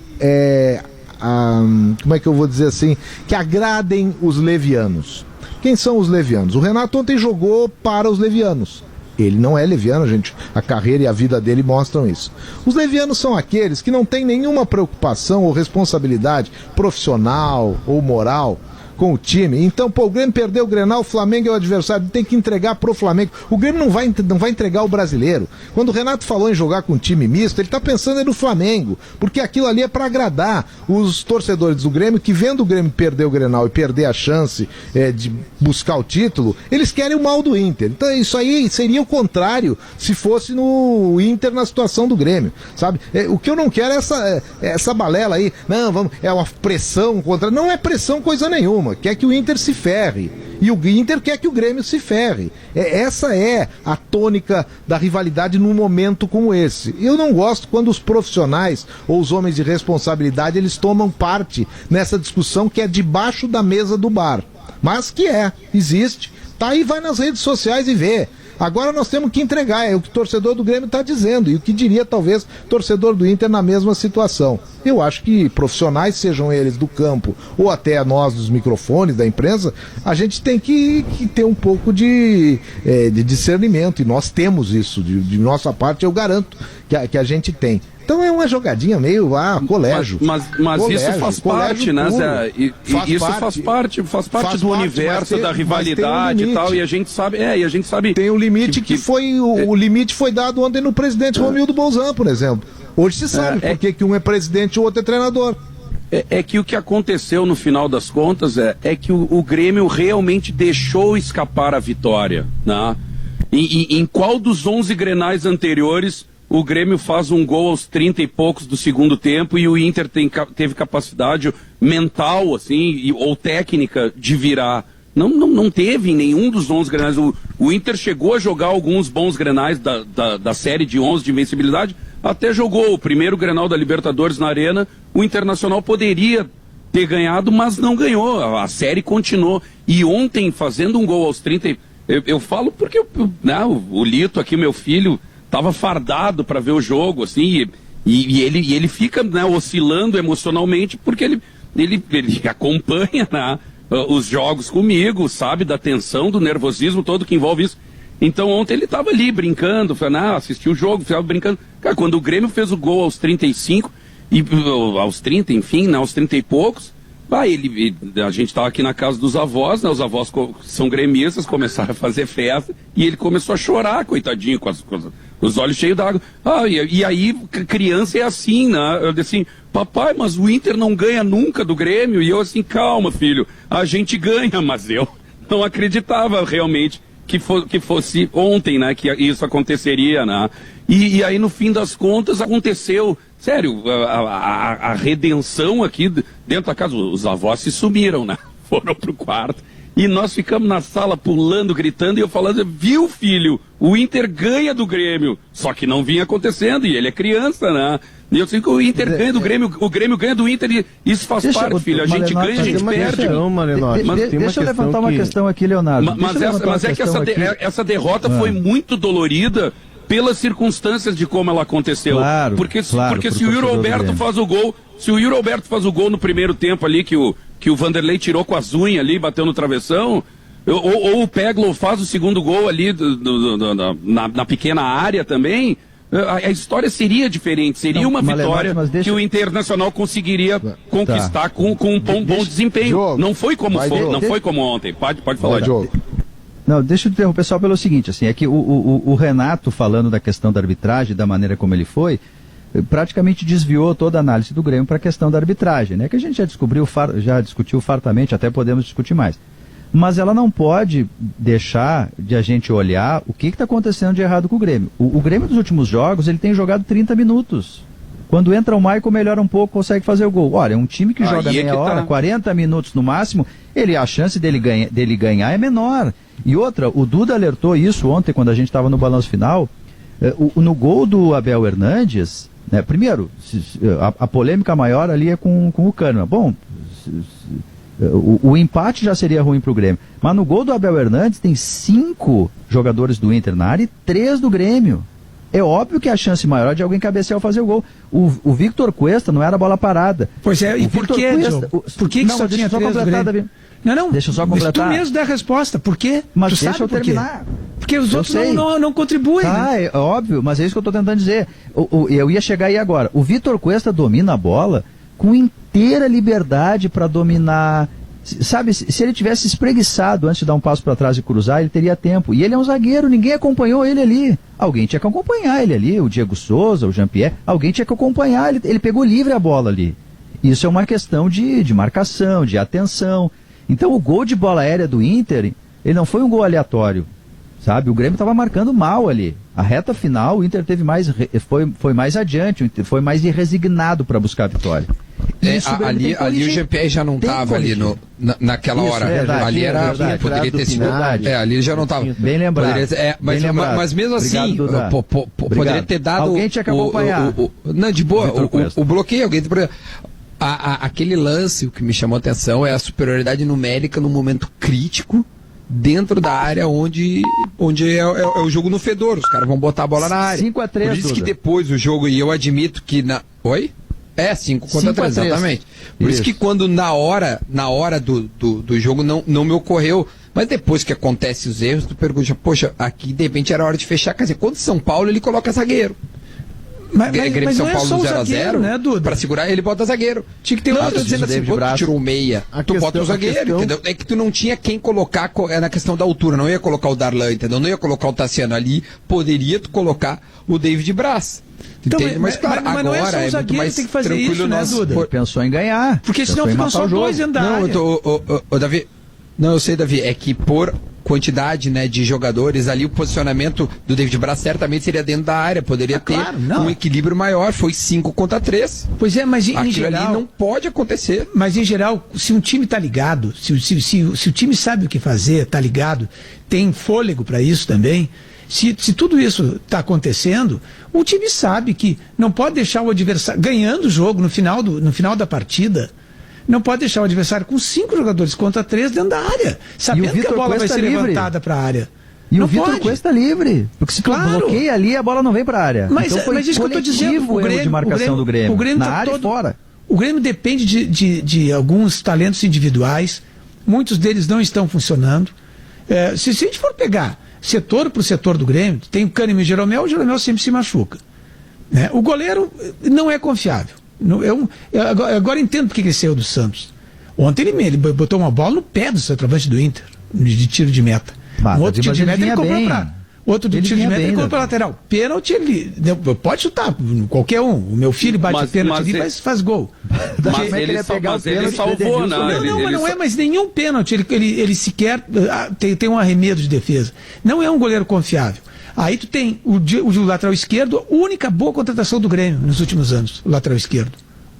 como é que eu vou dizer assim, que agradem os levianos. Quem são os levianos? O Renato ontem jogou para os levianos. Ele não é leviano, gente. A carreira e a vida dele mostram isso. Os levianos são aqueles que não têm nenhuma preocupação ou responsabilidade profissional ou moral com o time. Então, o Grêmio perdeu o Grenal, o Flamengo é o adversário, tem que entregar pro Flamengo. O Grêmio não vai entregar o brasileiro. Quando o Renato falou em jogar com um time misto, ele tá pensando no Flamengo, porque aquilo ali é para agradar os torcedores do Grêmio, que vendo o Grêmio perder o Grenal e perder a chance de buscar o título, eles querem o mal do Inter. Então, isso aí seria o contrário se fosse no Inter na situação do Grêmio, sabe? O que eu não quero é essa balela aí. Não, é uma pressão contra... Não é pressão coisa nenhuma. Quer que o Inter se ferre. E o Inter quer que o Grêmio se ferre. Essa é a tônica da rivalidade num momento como esse. Eu não gosto quando os profissionais ou os homens de responsabilidade eles tomam parte nessa discussão que é debaixo da mesa do bar. Mas que existe. Tá aí, vai nas redes sociais e vê. Agora nós temos que entregar, é o que o torcedor do Grêmio está dizendo, e o que diria talvez torcedor do Inter na mesma situação. Eu acho que profissionais, sejam eles do campo ou até nós dos microfones, da imprensa, a gente tem que ter um pouco de discernimento, e nós temos isso, de nossa parte eu garanto que a gente tem. Então é uma jogadinha meio colégio. Mas colégio, isso faz parte, né, Zé? Faz parte do universo da rivalidade e tal, e a gente sabe. Tem um limite o limite foi dado ontem no presidente Romildo Bolzan, por exemplo. Hoje se sabe por que um é presidente e o outro é treinador. É que o que aconteceu no final das contas é que o Grêmio realmente deixou escapar a vitória, né? Em qual dos 11 Grenais anteriores o Grêmio faz um gol aos 30 e poucos do segundo tempo e o Inter teve capacidade mental, assim, ou técnica de virar? Não teve em nenhum dos 11 Grenais. O Inter chegou a jogar alguns bons Grenais da série de 11 de invencibilidade, até jogou o primeiro Grenal da Libertadores na Arena. O Internacional poderia ter ganhado, mas não ganhou. A série continuou. E ontem, fazendo um gol aos 30... Eu falo porque o Lito aqui, meu filho, estava fardado para ver o jogo, assim, e ele fica, né, oscilando emocionalmente, porque ele acompanha, né, os jogos comigo, sabe da tensão, do nervosismo todo que envolve isso. Então ontem ele estava ali brincando, assistiu o jogo, ficava brincando. Cara, quando o Grêmio fez o gol aos 35, aos 30, enfim, né, aos 30 e poucos, a gente estava aqui na casa dos avós, né, os avós são gremistas, começaram a fazer festa, e ele começou a chorar, coitadinho, com os olhos cheios d'água. E aí, criança é assim, né? Eu disse assim, papai, mas o Inter não ganha nunca do Grêmio. E eu assim, calma, filho, a gente ganha, mas eu não acreditava realmente que fosse ontem, né, que isso aconteceria, né? E aí, no fim das contas, aconteceu. Sério, a redenção aqui dentro da casa, os avós se sumiram, né? Foram pro quarto E nós ficamos na sala pulando, gritando, e eu falando, viu, filho, o Inter ganha do Grêmio. Só que não vinha acontecendo, e ele é criança, né? E eu sei que o Inter ganha do Grêmio, o Grêmio ganha do Inter, e isso faz parte, filho. A gente ganha, a gente perde. Deixa eu levantar uma questão aqui, Leonardo. Mas é que essa derrota foi muito dolorida pelas circunstâncias de como ela aconteceu. Porque se o Yuri Alberto faz o gol, se o Yuri Alberto faz o gol no primeiro tempo ali, que o Vanderlei tirou com as unhas ali, bateu no travessão, ou o Peglo faz o segundo gol ali na pequena área também, a história seria diferente, seria uma vitória que o Internacional conseguiria conquistar com um bom desempenho. Diogo, não foi como ontem. Pode falar, Diogo. Não, deixa eu interromper só pelo seguinte, assim, é que o Renato, falando da questão da arbitragem, da maneira como ele foi, praticamente desviou toda a análise do Grêmio para a questão da arbitragem, né? Que a gente já discutiu fartamente, até podemos discutir mais. Mas ela não pode deixar de a gente olhar o que está acontecendo de errado com o Grêmio. O Grêmio dos últimos jogos, ele tem jogado 30 minutos. Quando entra o Maicon, melhora um pouco, consegue fazer o gol. Olha, é um time que joga meia hora, 40 minutos no máximo, a chance dele ganhar é menor. E outra, o Duda alertou isso ontem, quando a gente estava no balanço final, no gol do Abel Hernandes, né, primeiro, a polêmica maior ali é com o Kahneman. Bom, o empate já seria ruim para o Grêmio. Mas no gol do Abel Hernandes tem 5 jogadores do Inter na área e 3 do Grêmio. É óbvio que a chance maior é de alguém cabecear ou fazer o gol. O Victor Cuesta não era bola parada. Pois é, e por quê, por que só tinha 3 do Grêmio? Não, deixa eu só completar. Tu mesmo dá a resposta. Por quê? Mas tu deixa eu terminar. Porque os outros não contribuem. Né? É óbvio, mas é isso que eu estou tentando dizer. Eu ia chegar aí agora. O Vitor Cuesta domina a bola com inteira liberdade para dominar. Sabe, se ele tivesse espreguiçado antes de dar um passo para trás e cruzar, ele teria tempo. E ele é um zagueiro, ninguém acompanhou ele ali. Alguém tinha que acompanhar ele ali, o Diego Souza, o Jean-Pierre. Alguém tinha que acompanhar, ele pegou livre a bola ali. Isso é uma questão de marcação, de atenção. Então o gol de bola aérea do Inter, ele não foi um gol aleatório, sabe? O Grêmio estava marcando mal ali. A reta final, o Inter foi mais adiante, foi mais resignado para buscar a vitória. Ali o GPR já não estava ali naquela hora. Ali poderia ter sido. Ali já não estava. Bem lembrado. Mas mesmo assim, poderia ter dado. Alguém tinha que acompanhar. Não, de boa, o bloqueio, alguém. Aquele lance, o que me chamou a atenção é a superioridade numérica no momento crítico dentro da área onde é o jogo no fedor. Os caras vão botar a bola na área. 5-3, Por isso que depois o jogo, e eu admito que Oi? 5-3, exatamente. Por isso que quando na hora do jogo não me ocorreu, mas depois que acontece os erros, tu pergunta, poxa, aqui de repente era hora de fechar, quer dizer, quando São Paulo ele coloca zagueiro. Mas São não Paulo é só 0-0, né, Duda? Pra segurar ele bota zagueiro. Tinha que ter outro dizendo assim, quando tu tirou o meia, tu bota o zagueiro, entendeu? É que tu não tinha quem colocar na questão da altura, não ia colocar o Darlan, entendeu? Não ia colocar o Tassiano ali, poderia tu colocar o David Braz. Então, mas claro, agora não é só o zagueiro que tem que fazer isso, né, Duda? Ele pensou em ganhar. Porque senão ficam só 2 dentro da área. Davi, eu sei, Davi, é que por quantidade, né, de jogadores ali, o posicionamento do David Braz certamente seria dentro da área, poderia ter um equilíbrio maior, foi 5-3. Pois é, mas em geral ali não pode acontecer. Mas em geral, se um time está ligado, se o time sabe o que fazer, está ligado, tem fôlego para isso também, se tudo isso está acontecendo, o time sabe que não pode deixar o adversário ganhando o jogo no final da partida. Não pode deixar o adversário com 5 jogadores contra 3 dentro da área, sabendo que a bola vai ser levantada para a área. E o Vitor Cuesta livre, porque se tu bloqueia ali, a bola não vem para a área. Mas isso que eu estou dizendo, o Grêmio, de marcação do Grêmio, na área e fora. O Grêmio depende de alguns talentos individuais, muitos deles não estão funcionando. Se a gente for pegar setor por setor do Grêmio, tem o Kahneman e o Jeromel sempre se machuca. Né? O goleiro não é confiável. Agora entendo porque ele saiu do Santos. Ontem ele botou uma bola no pé do centroavante do Inter, de tiro de meta. Um outro tiro de meta ele comprou para. Outro tiro de meta ele comprou para lateral. Pênalti ele pode chutar, qualquer um. O meu filho bate o pênalti e faz gol. Mas ele salvou, não é mais nenhum pênalti. Ele sequer tem um arremedo de defesa. Não é um goleiro confiável. Aí tu tem o lateral esquerdo, a única boa contratação do Grêmio nos últimos anos, o lateral esquerdo.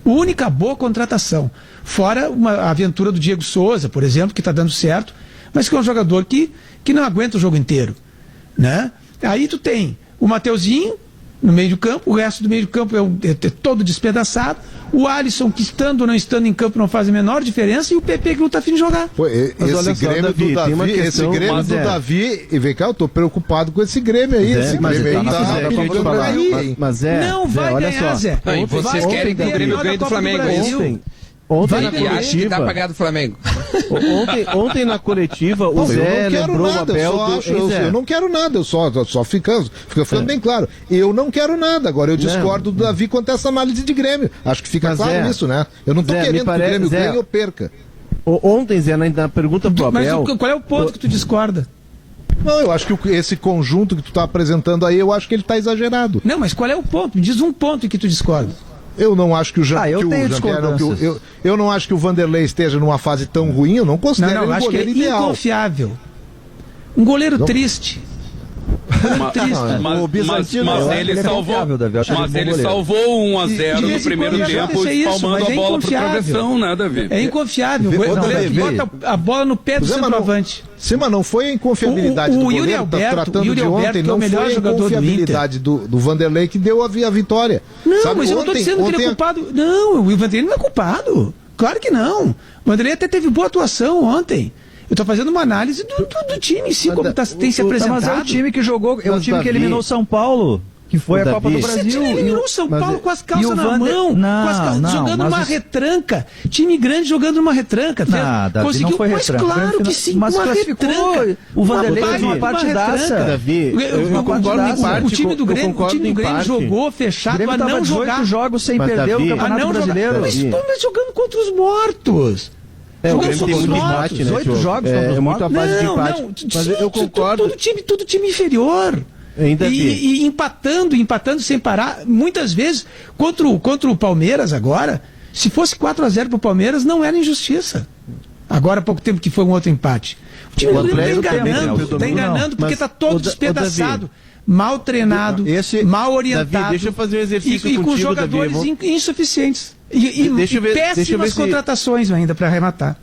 Única boa contratação. Fora a aventura do Diego Souza, por exemplo, que está dando certo, mas que é um jogador que não aguenta o jogo inteiro, né? Aí tu tem o Mateuzinho no meio do campo, o resto do meio do campo é todo despedaçado, o Alisson, que estando ou não estando em campo não faz a menor diferença, e o PP que não tá afim de jogar. Pô, esse Grêmio do Davi, e vem cá, eu tô preocupado com esse Grêmio aí. Esse Grêmio aí mas não vai ganhar, Zé. Não, e vocês querem que o Grêmio ganhe do Flamengo, é isso? Ontem na coletiva, acho que dá pra ganhar do Flamengo. Ontem na coletiva, o Zé lembrou o Abel. Eu não quero nada, eu só fica ficando bem claro. Eu não quero nada. Agora eu discordo do Davi quanto a essa análise de Grêmio. Acho que fica claro nisso, né? Eu não tô querendo que o Grêmio ganhe ou perca. Ontem, Zé, na pergunta pro Abel... Mas qual é o ponto que tu discorda? Não, eu acho que esse conjunto que tu tá apresentando aí, eu acho que ele tá exagerado. Não, mas qual é o ponto? Me diz um ponto em que tu discorda. Eu não acho que eu não acho que o Vanderlei esteja numa fase tão ruim, eu não considero ele um goleiro ideal. Inconfiável. Um goleiro triste. Mas ele salvou 1-0 no primeiro tempo, espalmando a bola para progressão, né, Davi? É inconfiável. Bota a bola no pé do centroavante. Sim, mas não foi a inconfiabilidade do goleiro, tratando de ontem, não foi a inconfiabilidade do Vanderlei que deu a vitória. Não, mas eu não tô dizendo que ele é culpado. Não, o Vanderlei não é culpado. Claro que não. O Vanderlei até teve boa atuação ontem. Eu tô fazendo uma análise do time em si, como tem se apresentado. Mas é o time que jogou, é o time que eliminou o São Paulo, que foi a Copa do Brasil. Esse time eliminou o São Paulo com as calças na mão, jogando uma retranca. Time grande jogando numa retranca. Conseguiu, não foi retranca. Mas claro que sim, uma retranca. O Vanderlei fez uma partidaça. Davi, eu concordo em parte. O time do Grêmio jogou fechado a não jogar. 18 jogos sem perder o Campeonato Brasileiro. Mas jogando contra os mortos. O Grêmio tem muito empate, né? 8 jogos é muito a base de empate. Mas eu concordo. Todo time inferior. E empatando sem parar. Muitas vezes, contra o Palmeiras agora, se fosse 4-0 pro Palmeiras, não era injustiça. Agora há pouco tempo que foi um outro empate. O time do Grêmio tá enganando porque tá todo despedaçado. Mal treinado, mal orientado. Davi, deixa eu fazer um exercício e com jogadores insuficientes. E péssimas contratações ainda para arrematar.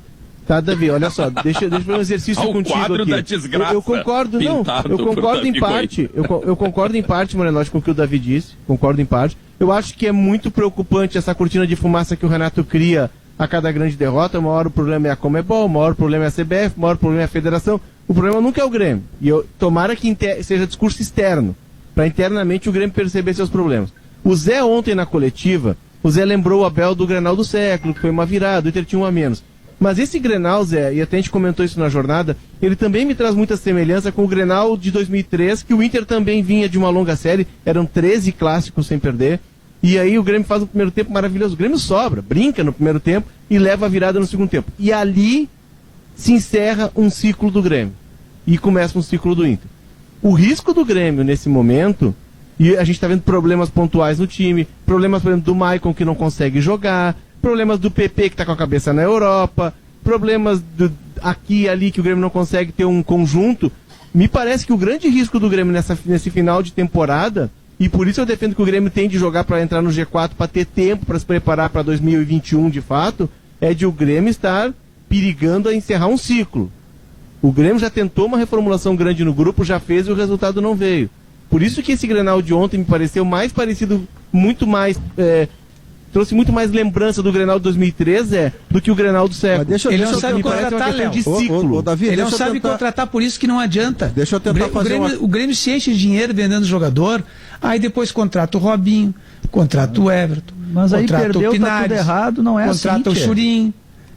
Tá, Davi, olha só, deixa eu fazer um exercício contigo quadro aqui. Da desgraça, eu concordo, não, eu concordo em parte. Eu concordo em parte, Morenotti, com o que o Davi disse. Concordo em parte. Eu acho que é muito preocupante essa cortina de fumaça que o Renato cria a cada grande derrota. Uma hora o problema é a Conmebol, uma hora o problema é a CBF, uma hora o problema é a Federação. O problema nunca é o Grêmio. E tomara que seja discurso externo, para internamente o Grêmio perceber seus problemas. O Zé ontem na coletiva, o Zé lembrou o Abel do Grenal do século, que foi uma virada, o Inter tinha um a menos. Mas esse Grenal, Zé, e até a gente comentou isso na jornada, ele também me traz muita semelhança com o Grenal de 2003, que o Inter também vinha de uma longa série, eram 13 clássicos sem perder, e aí o Grêmio faz um primeiro tempo maravilhoso. O Grêmio sobra, brinca no primeiro tempo e leva a virada no segundo tempo. E ali se encerra um ciclo do Grêmio e começa um ciclo do Inter. O risco do Grêmio nesse momento, e a gente está vendo problemas pontuais no time, problemas, por exemplo, do Maicon que não consegue jogar, problemas do PP que está com a cabeça na Europa, problemas aqui e ali que o Grêmio não consegue ter um conjunto. Me parece que o grande risco do Grêmio nesse final de temporada, e por isso eu defendo que o Grêmio tem de jogar para entrar no G4, para ter tempo para se preparar para 2021 de fato, é de o Grêmio estar perigando a encerrar um ciclo. O Grêmio já tentou uma reformulação grande no grupo, já fez e o resultado não veio. Por isso que esse Grenal de ontem me pareceu mais parecido, muito mais... trouxe muito mais lembrança do Grenal de 2013 do que o Grenal do século. Ele não sabe contratar, Léo. Ele não sabe contratar, por isso que não adianta. Deixa eu tentar o Grêmio se enche de dinheiro vendendo jogador, aí depois contrata o Robinho, contrata o Everton, mas aí contrata perdeu, o Pinares, tá tudo errado, não é contrata assim, o Churinho.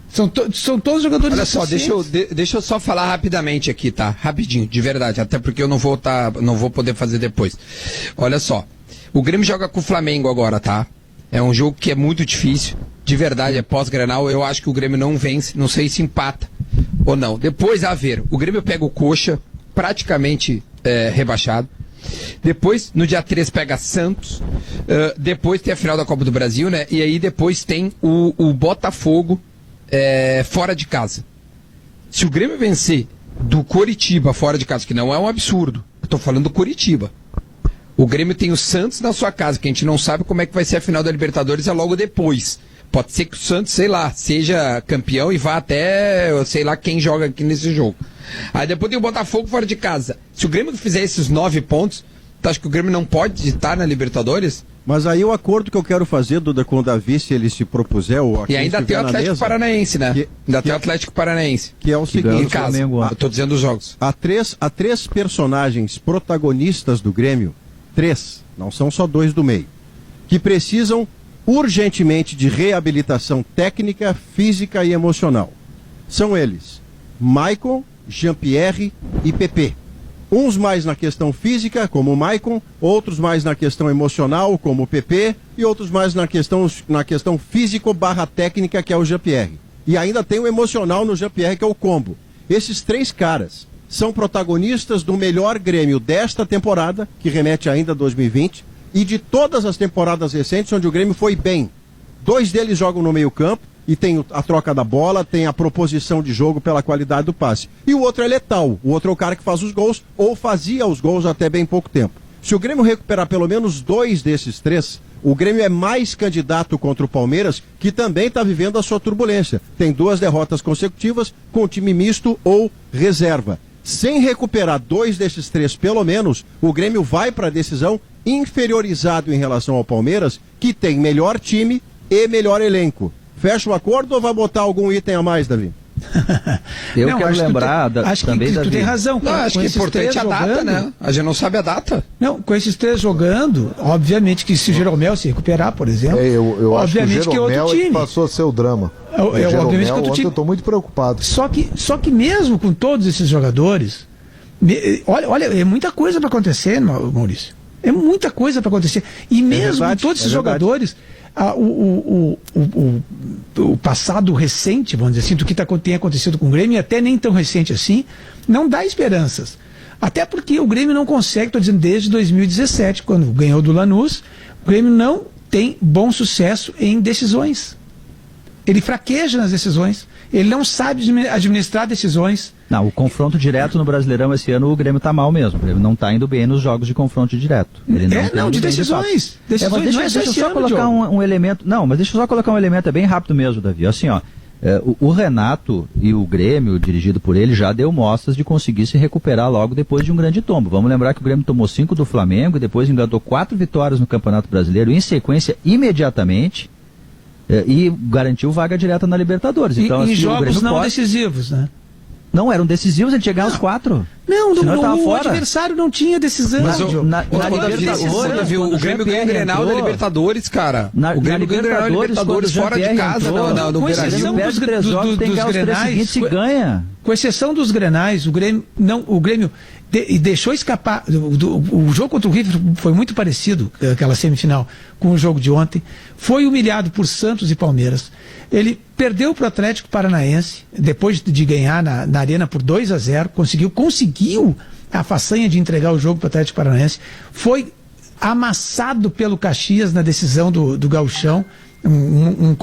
São todos jogadores. Olha só, deixa eu só falar rapidamente aqui, tá? Rapidinho, de verdade, até porque eu não vou poder fazer depois. Olha só, o Grêmio joga com o Flamengo agora, tá? É um jogo que é muito difícil, de verdade, é pós-Grenal, eu acho que o Grêmio não vence, não sei se empata ou não. Depois, a ver, o Grêmio pega o Coxa, praticamente rebaixado. Depois, no dia 3, pega Santos. Depois tem a final da Copa do Brasil, né? E aí depois tem o Botafogo fora de casa. Se o Grêmio vencer do Coritiba fora de casa, que não é um absurdo, eu tô falando do Coritiba. O Grêmio tem o Santos na sua casa, que a gente não sabe como é que vai ser a final da Libertadores, é logo depois. Pode ser que o Santos, sei lá, seja campeão e vá até, sei lá, quem joga aqui nesse jogo. Aí depois tem o Botafogo fora de casa. Se o Grêmio fizer esses 9 pontos, tu acha que o Grêmio não pode estar na Libertadores? Mas aí o acordo que eu quero fazer, Duda, com o Davi, se ele se propuser... E ainda tem o Atlético Paranaense, né? Ainda tem o Atlético Paranaense. Que é o seguinte... Em casa, eu tô dizendo os jogos. Há três personagens protagonistas do Grêmio, 3, não são só 2 do meio, que precisam urgentemente de reabilitação técnica, física e emocional. São eles, Maicon, Jean-Pierre e Pepe. Uns mais na questão física, como o Maicon, outros mais na questão emocional, como o Pepe, e outros mais na questão físico/técnica, que é o Jean-Pierre. E ainda tem o emocional no Jean-Pierre, que é o combo. Esses 3 caras são protagonistas do melhor Grêmio desta temporada, que remete ainda a 2020, e de todas as temporadas recentes onde o Grêmio foi bem. 2 deles jogam no meio-campo, e tem a troca da bola, tem a proposição de jogo pela qualidade do passe. E o outro é letal, o outro é o cara que faz os gols, ou fazia os gols até bem pouco tempo. Se o Grêmio recuperar pelo menos 2 desses 3, o Grêmio é mais candidato contra o Palmeiras, que também está vivendo a sua turbulência. Tem 2 derrotas consecutivas com time misto ou reserva. Sem recuperar 2 desses 3 pelo menos, o Grêmio vai para a decisão inferiorizado em relação ao Palmeiras, que tem melhor time e melhor elenco. Fecha o acordo ou vai botar algum item a mais, Davi? Eu quero lembrar também, Davi. Tu tem razão. Não, acho que é importante a data, né? A gente não sabe a data. Não, com esses 3 jogando, obviamente que se o Jeromel se recuperar, por exemplo, eu obviamente acho que o Jeromel é que passou a ser o drama. Obviamente que outro time. Eu estou muito preocupado. Só que mesmo com todos esses jogadores, olha, é muita coisa para acontecer, Maurício. É muita coisa para acontecer. E mesmo com todos esses jogadores, o passado recente, vamos dizer assim, do que tem acontecido com o Grêmio, e até nem tão recente assim, não dá esperanças. Até porque o Grêmio não consegue, estou dizendo desde 2017, quando ganhou do Lanús, o Grêmio não tem bom sucesso em decisões. Ele fraqueja nas decisões, ele não sabe administrar decisões. Não, o confronto direto no Brasileirão esse ano, o Grêmio está mal mesmo. O Grêmio não está indo bem nos jogos de confronto direto. Ele não de decisões. Decisões não é deixa eu só colocar um elemento. Não, mas deixa eu só colocar um elemento, é bem rápido mesmo, Davi. Assim, ó, o Renato e o Grêmio, dirigido por ele, já deu mostras de conseguir se recuperar logo depois de um grande tombo. Vamos lembrar que o Grêmio tomou 5 do Flamengo e depois engatou 4 vitórias no Campeonato Brasileiro em sequência imediatamente. E garantiu vaga direta na Libertadores. Então, em jogos não decisivos, né? Não, eram decisivos, ele tinha ganhar os 4. Não, o adversário não tinha decisão. Mas na Libertadores, o Grêmio ganha o Grenal da Libertadores, cara. O Grêmio ganha a Libertadores fora de casa, no Brasil. Ganha. Com exceção dos Grenais, o Grêmio deixou escapar. O jogo contra o River foi muito parecido, aquela semifinal, com o jogo de ontem. Foi humilhado por Santos e Palmeiras. Ele perdeu para o Atlético Paranaense, depois de ganhar na Arena por 2-0, conseguiu a façanha de entregar o jogo para o Atlético Paranaense, foi amassado pelo Caxias na decisão do Gauchão, um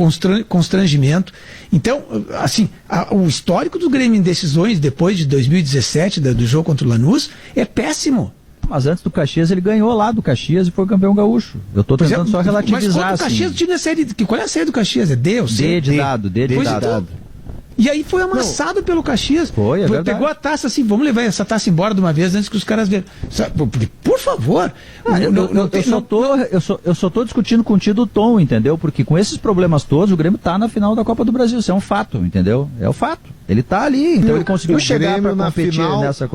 constrangimento. Então, assim, o histórico do Grêmio em decisões depois de 2017, do jogo contra o Lanús, é péssimo. Mas antes do Caxias, ele ganhou lá do Caxias e foi campeão gaúcho. Eu estou tentando só relativizar. Mas o Caxias tinha série. Qual é a série do Caxias? É D ou C? D de dado. E aí foi amassado pelo Caxias. Foi, é verdade. Pegou a taça assim, vamos levar essa taça embora de uma vez antes que os caras vejam. Por favor. Eu só estou discutindo contigo o tom, entendeu? Porque com esses problemas todos, o Grêmio está na final da Copa do Brasil. Isso é um fato, entendeu? É o fato. Ele está ali, então ele conseguiu chegar para competir nessa...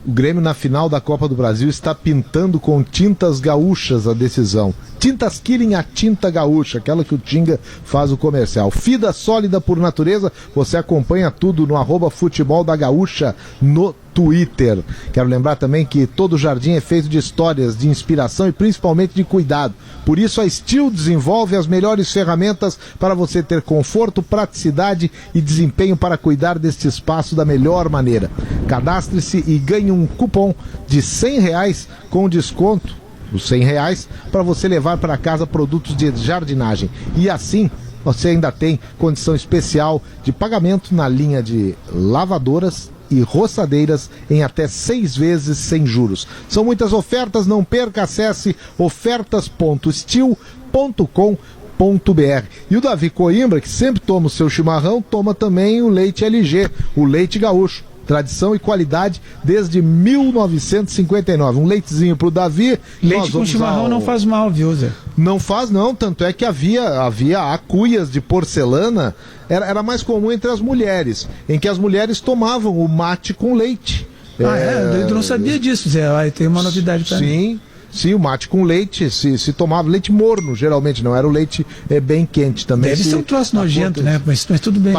O Grêmio na final da Copa do Brasil está pintando com tintas gaúchas a decisão. Tintas Killing, a tinta gaúcha, aquela que o Tinga faz o comercial. Fida sólida por natureza, você acompanha tudo no @futebol da gaúcha no Twitter. Quero lembrar também que todo jardim é feito de histórias, de inspiração e principalmente de cuidado. Por isso a Steel desenvolve as melhores ferramentas para você ter conforto, praticidade e desempenho para cuidar deste espaço da melhor maneira. Cadastre-se e ganhe um cupom de R$100 com desconto, os R$100, para você levar para casa produtos de jardinagem. E assim você ainda tem condição especial de pagamento na linha de lavadoras e roçadeiras em até 6 vezes sem juros. São muitas ofertas, não perca, acesse ofertas.steel.com.br. E o Davi Coimbra, que sempre toma o seu chimarrão, toma também o leite LG, o leite gaúcho. tradição e qualidade desde 1959. Um leitezinho pro Davi. Leite com chimarrão não faz mal, viu, Zé? Não faz não, tanto é que havia acuias de porcelana, era mais comum entre as mulheres, em que as mulheres tomavam o mate com leite. Eu não sabia disso, Zé, aí tem uma novidade pra mim. Sim, o mate com leite, se tomava leite morno, geralmente, não era o leite bem quente também. Deve ser um troço nojento, né? Mas tudo bem.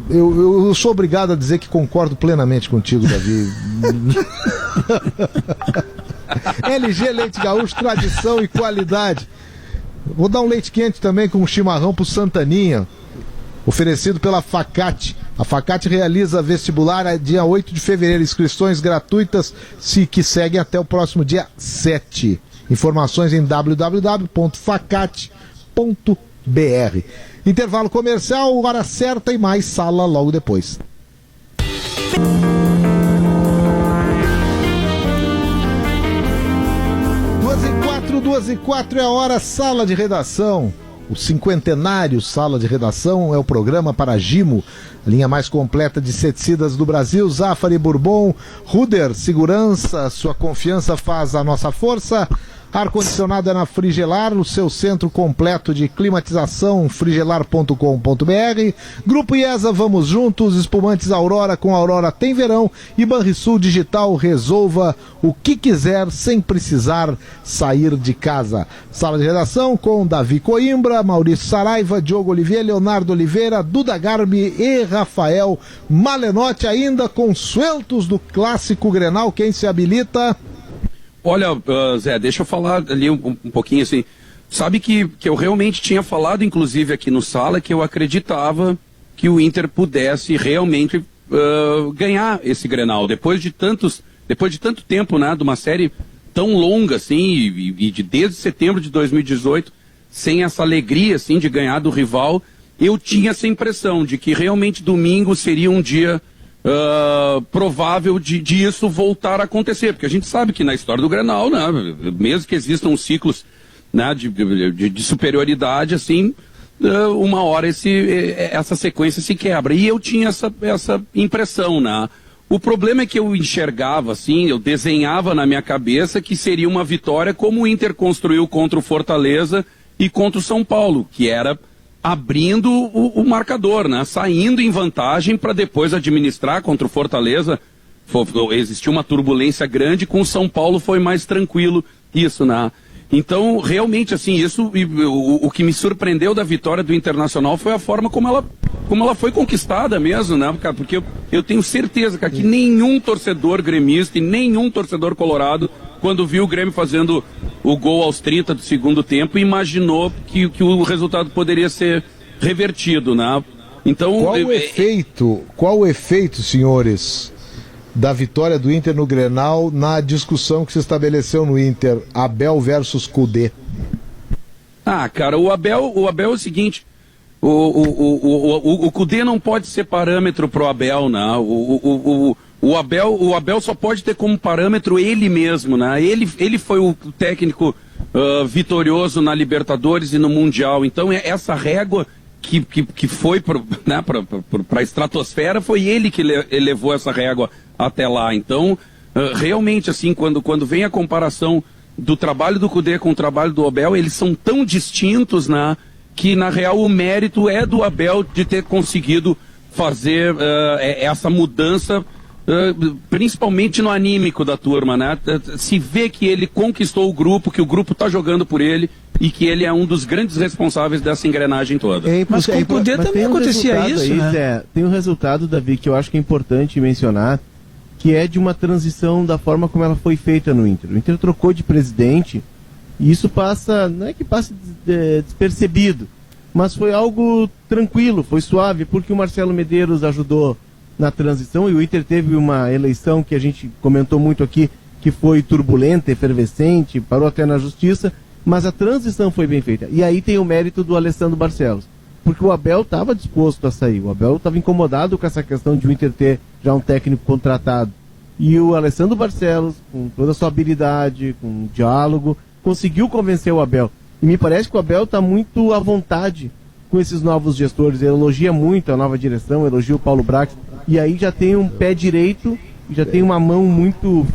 Eu sou obrigado a dizer que concordo plenamente contigo, Davi. LG Leite Gaúcho, tradição e qualidade. Vou dar um leite quente também com um chimarrão pro Santaninha, oferecido pela Facate. A Facate realiza vestibular dia 8 de fevereiro, inscrições gratuitas que seguem até o próximo dia 7. Informações em www.facate.br. Intervalo comercial, hora certa e mais sala logo depois. 2h04 é a hora, sala de redação. O cinquentenário Sala de Redação é o programa para Gimo, a linha mais completa de inseticidas do Brasil. Zafari, Bourbon, Ruder, segurança, sua confiança faz a nossa força. Ar-condicionado é na Frigelar, o seu centro completo de climatização, frigelar.com.br. Grupo IESA, vamos juntos. Espumantes Aurora, com Aurora tem verão. E Banrisul Digital, resolva o que quiser sem precisar sair de casa. Sala de redação com Davi Coimbra, Maurício Saraiva, Diogo Oliveira, Leonardo Oliveira, Duda Garbi e Rafael Malenotti, ainda com sueltos do clássico Grenal. Quem se habilita? Olha, Zé, deixa eu falar ali um pouquinho assim. Sabe que eu realmente tinha falado, inclusive aqui no Sala, que eu acreditava que o Inter pudesse realmente ganhar esse Grenal. Depois de tanto tempo, né, de uma série tão longa assim, e desde setembro de 2018, sem essa alegria assim, de ganhar do rival, eu tinha essa impressão de que realmente domingo seria um dia provável de isso voltar a acontecer, porque a gente sabe que na história do Grenal, né, mesmo que existam ciclos, né, de superioridade, assim, uma hora essa sequência se quebra, e eu tinha essa impressão, né. O problema é que eu enxergava, assim, eu desenhava na minha cabeça que seria uma vitória como o Inter construiu contra o Fortaleza e contra o São Paulo, que era abrindo o marcador, né? Saindo em vantagem para depois administrar contra o Fortaleza. Existiu uma turbulência grande, com o São Paulo foi mais tranquilo isso, né? Então, realmente, assim, o que me surpreendeu da vitória do Internacional foi a forma como ela foi conquistada mesmo, né, cara? Porque eu tenho certeza, cara, que nenhum torcedor gremista e nenhum torcedor colorado, quando viu o Grêmio fazendo o gol aos 30 do segundo tempo, imaginou que o resultado poderia ser revertido, né? Então, qual o efeito, senhores, da vitória do Inter no Grenal na discussão que se estabeleceu no Inter, Abel versus Kudê? Ah, cara, o Abel é o seguinte, o Kudê não pode ser parâmetro pro Abel, né? O Abel só pode ter como parâmetro ele mesmo, né? Ele foi o técnico vitorioso na Libertadores e no Mundial. Então essa régua que foi para a estratosfera, foi ele que elevou essa régua até lá. Então, realmente, assim, quando vem a comparação do trabalho do Kudê com o trabalho do Abel, eles são tão distintos, né, que na real o mérito é do Abel de ter conseguido fazer essa mudança, principalmente no anímico da turma, né? Se vê que ele conquistou o grupo, que o grupo está jogando por ele e que ele é um dos grandes responsáveis dessa engrenagem toda. Mas com o Kudê também acontecia isso, aí, né? Tem um resultado, Davi, que eu acho que é importante mencionar, que é de uma transição da forma como ela foi feita no Inter. O Inter trocou de presidente e isso não é que passe despercebido, mas foi algo tranquilo, foi suave, porque o Marcelo Medeiros ajudou na transição e o Inter teve uma eleição que a gente comentou muito aqui, que foi turbulenta, efervescente, parou até na justiça, mas a transição foi bem feita. E aí tem o mérito do Alessandro Barcelos, porque o Abel estava disposto a sair, o Abel estava incomodado com essa questão de o Inter ter já um técnico contratado. E o Alessandro Barcelos, com toda a sua habilidade, com o diálogo, conseguiu convencer o Abel. E me parece que o Abel está muito à vontade com esses novos gestores. Ele elogia muito a nova direção, elogia o Paulo Brax, E aí já tem um pé direito, já tem uma mão muito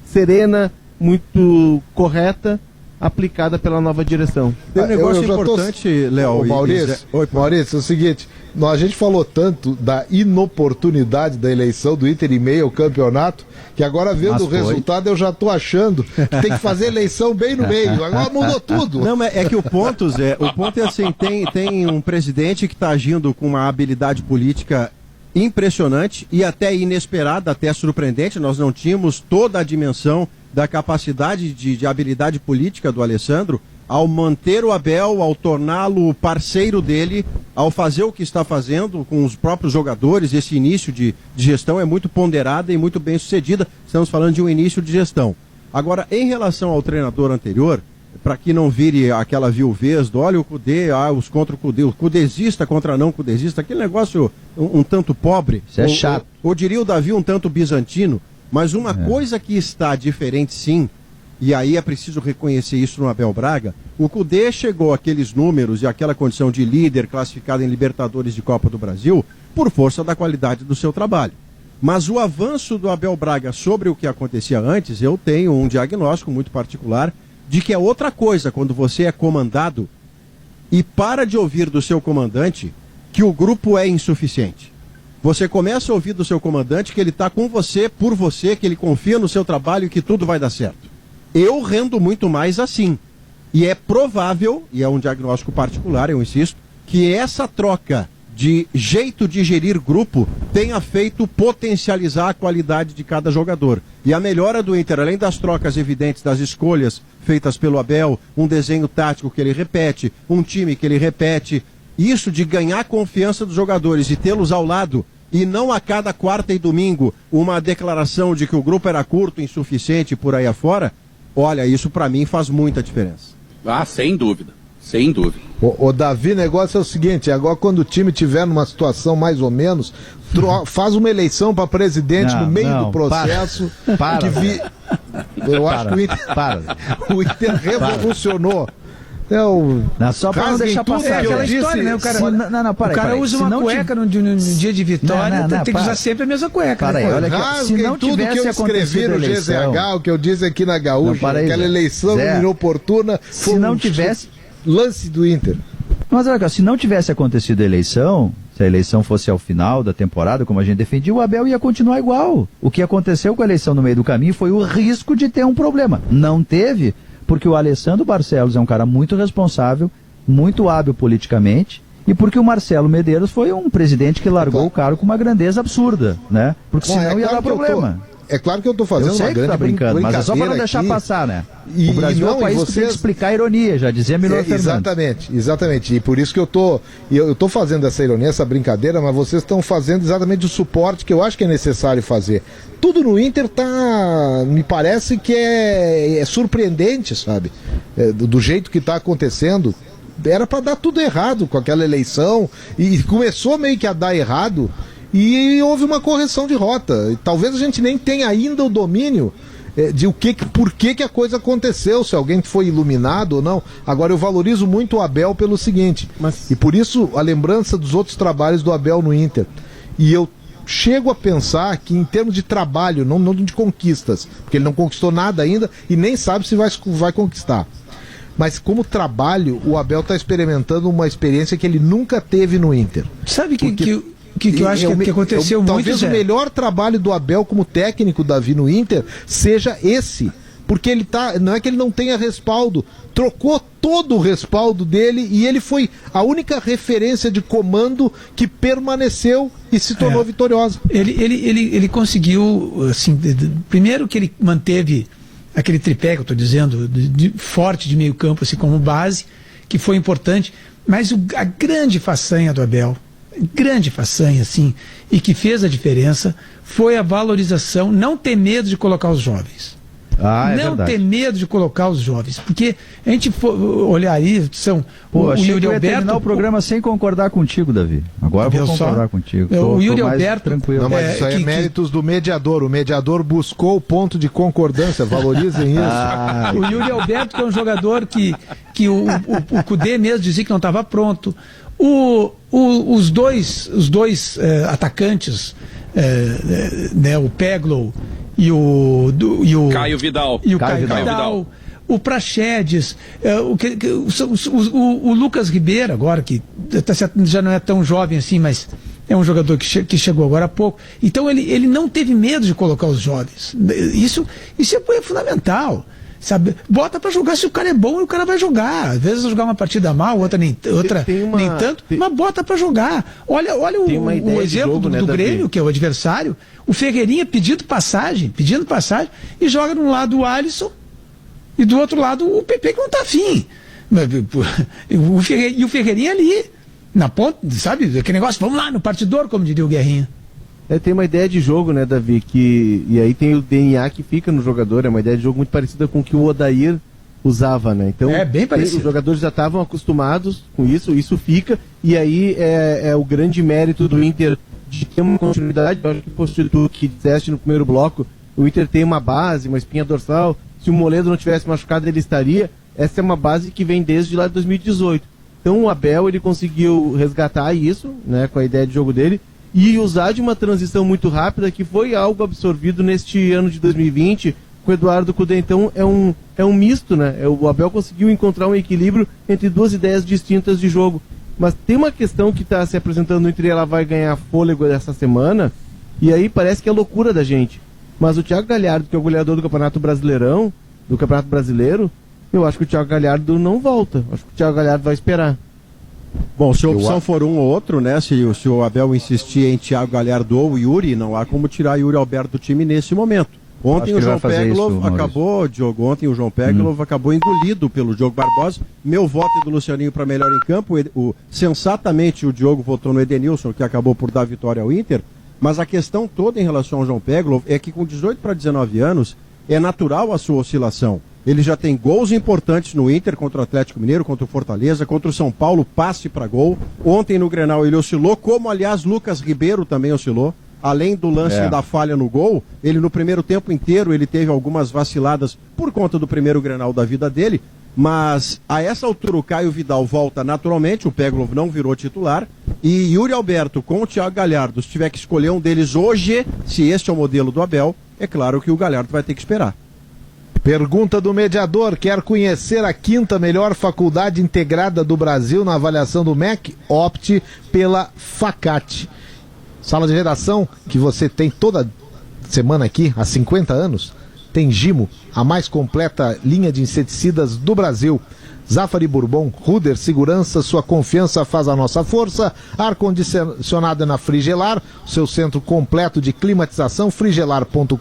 serena, muito correta, aplicada pela nova direção. Tem um negócio importante, Léo. Maurício, é o seguinte, a gente falou tanto da inoportunidade da eleição do Inter em meio ao campeonato, que agora vendo o resultado eu já estou achando que tem que fazer eleição bem no meio. Agora mudou tudo. Não, é que o ponto, Zé, é assim, tem um presidente que está agindo com uma habilidade política impressionante e até inesperada, até surpreendente. Nós não tínhamos toda a dimensão da capacidade de habilidade política do Alessandro ao manter o Abel, ao torná-lo parceiro dele, ao fazer o que está fazendo com os próprios jogadores. Esse início de gestão é muito ponderada e muito bem sucedida. Estamos falando de um início de gestão. Agora, em relação ao treinador anterior, para que não vire aquela viuvez do olha o Cudê, os contra o Cudê, o cudezista contra não cudezista, aquele negócio um tanto pobre. Isso é chato. Ou diria o Davi um tanto bizantino. Mas uma coisa que está diferente sim, e aí é preciso reconhecer isso no Abel Braga, o Cudê chegou àqueles números e àquela condição de líder classificado em Libertadores de Copa do Brasil por força da qualidade do seu trabalho. Mas o avanço do Abel Braga sobre o que acontecia antes, eu tenho um diagnóstico muito particular de que é outra coisa quando você é comandado e para de ouvir do seu comandante que o grupo é insuficiente. Você começa a ouvir do seu comandante que ele está com você, por você, que ele confia no seu trabalho e que tudo vai dar certo. Eu rendo muito mais assim. E é provável, e é um diagnóstico particular, eu insisto, que essa troca de jeito de gerir grupo tenha feito potencializar a qualidade de cada jogador. E a melhora do Inter, além das trocas evidentes das escolhas feitas pelo Abel, um desenho tático que ele repete, um time que ele repete, isso de ganhar confiança dos jogadores e tê-los ao lado, e não a cada quarta e domingo uma declaração de que o grupo era curto, insuficiente por aí afora, olha, isso para mim faz muita diferença. Ah, sem dúvida, sem dúvida. O Davi, negócio é o seguinte, agora quando o time tiver numa situação mais ou menos, faz uma eleição para presidente no meio do processo. Para. Eu acho que o Inter revolucionou. Só para não deixar passar. Aquela história, né? O cara usa uma cueca no dia de vitória, tem que usar sempre a mesma cueca. Se não tivesse acontecido no GZH, o que eu disse aqui na Gaúcha, aquela eleição inoportuna, se não tivesse lance do Inter. Mas olha, se não tivesse acontecido a eleição, se a eleição fosse ao final da temporada, como a gente defendia, o Abel ia continuar igual. O que aconteceu com a eleição no meio do caminho foi o risco de ter um problema. Não teve, porque o Alessandro Barcelos é um cara muito responsável, muito hábil politicamente, e porque o Marcelo Medeiros foi um presidente que largou o cargo com uma grandeza absurda, né? Porque senão ia dar problema. É claro que eu estou fazendo uma grande brincando, mas é só para não deixar passar, né? O Brasil é um país que tem que explicar a ironia, já dizia Milor Fernandes. Exatamente. E por isso que eu tô fazendo essa ironia, essa brincadeira, mas vocês estão fazendo exatamente o suporte que eu acho que é necessário fazer. Tudo no Inter me parece que é surpreendente, sabe? Do jeito que está acontecendo. Era para dar tudo errado com aquela eleição e começou meio que a dar errado. E houve uma correção de rota. E talvez a gente nem tenha ainda o domínio de por que a coisa aconteceu, se alguém foi iluminado ou não. Agora, eu valorizo muito o Abel pelo seguinte, e por isso a lembrança dos outros trabalhos do Abel no Inter. E eu chego a pensar que em termos de trabalho, não de conquistas, porque ele não conquistou nada ainda e nem sabe se vai conquistar. Mas como trabalho, o Abel está experimentando uma experiência que ele nunca teve no Inter. Sabe que eu acho que aconteceu muito, talvez o melhor trabalho do Abel como técnico, Davi, no Inter, seja esse. Porque ele não é que ele não tenha respaldo, trocou todo o respaldo dele e ele foi a única referência de comando que permaneceu e se tornou vitoriosa. Ele conseguiu, assim, primeiro que ele manteve aquele tripé que eu estou dizendo, forte de meio campo, assim, como base, que foi importante, mas a grande façanha do Abel, grande façanha, assim, e que fez a diferença, foi a valorização, não ter medo de colocar os jovens. não ter medo de colocar os jovens, porque a gente olhar aí, são o Yuri Alberto... terminar o programa sem concordar contigo, Davi. Agora eu vou concordar contigo. O Yuri Alberto... Tranquilo. Não, mas isso aí é méritos do mediador. O mediador buscou o ponto de concordância, valorizem isso. O Yuri Alberto, que é um jogador que o Cudê mesmo dizia que não estava pronto. Os dois atacantes, né, o Peglow e o Caio Vidal. E o Caio Vidal. O Praxedes, o Lucas Ribeiro, agora, que já não é tão jovem assim, mas é um jogador que chegou agora há pouco. Então ele não teve medo de colocar os jovens. Isso é fundamental. Sabe? Bota pra jogar, se o cara é bom, o cara vai jogar. Às vezes jogar uma partida mal, outra nem tanto, mas bota pra jogar. Olha o exemplo do Grêmio, que é o adversário. O Ferreirinha pedindo passagem, e joga de um lado o Alisson e do outro lado o PP, que não tá afim. E o Ferreirinha ali, na ponta, sabe? Aquele negócio, vamos lá no partidor, como diria o Guerrinha. Tem uma ideia de jogo, né, Davi? E aí tem o DNA que fica no jogador, é uma ideia de jogo muito parecida com o que o Odair usava, né? Então, bem parecido. Os jogadores já estavam acostumados com isso fica, e aí é o grande mérito do Inter de ter uma continuidade. Eu acho que fosse tu que disseste no primeiro bloco, o Inter tem uma base, uma espinha dorsal. Se o Moledo não tivesse machucado, ele estaria. Essa é uma base que vem desde lá de 2018. Então o Abel, ele conseguiu resgatar isso, né, com a ideia de jogo dele, e usar de uma transição muito rápida, que foi algo absorvido neste ano de 2020 com o Eduardo Cudê. Então é um misto, né? O Abel conseguiu encontrar um equilíbrio entre duas ideias distintas de jogo. Mas tem uma questão que está se apresentando no Inter, ela vai ganhar fôlego essa semana, e aí parece que é loucura da gente. Mas o Thiago Galhardo, que é o goleador do Campeonato Brasileiro, eu acho que o Thiago Galhardo não volta. Acho que o Thiago Galhardo vai esperar. Bom, se a opção for um ou outro, né? Se o Abel insistir em Thiago Galhardo ou Yuri, não há como tirar Yuri Alberto do time nesse momento. Ontem o João Peglov acabou, Diogo, acabou engolido pelo Diogo Barbosa. Meu voto é do Lucianinho para melhor em campo. Sensatamente o Diogo votou no Edenilson, que acabou por dar vitória ao Inter. Mas a questão toda em relação ao João Peglov é que com 18 para 19 anos é natural a sua oscilação. Ele já tem gols importantes no Inter, contra o Atlético Mineiro, contra o Fortaleza, contra o São Paulo, passe para gol. Ontem no Grenal ele oscilou, como aliás Lucas Ribeiro também oscilou. Além do lance da falha no gol, ele no primeiro tempo inteiro ele teve algumas vaciladas por conta do primeiro Grenal da vida dele. Mas a essa altura o Caio Vidal volta naturalmente, o Peglov não virou titular. E Yuri Alberto com o Thiago Galhardo, se tiver que escolher um deles hoje, se este é o modelo do Abel, é claro que o Galhardo vai ter que esperar. Pergunta do mediador: quer conhecer a quinta melhor faculdade integrada do Brasil na avaliação do MEC? Opte pela Facate. Sala de redação que você tem toda semana aqui, há 50 anos, tem Gimo, a mais completa linha de inseticidas do Brasil. Zafari Bourbon, Ruder Segurança, sua confiança faz a nossa força. Ar-condicionado na Frigelar, seu centro completo de climatização, frigelar.com.br.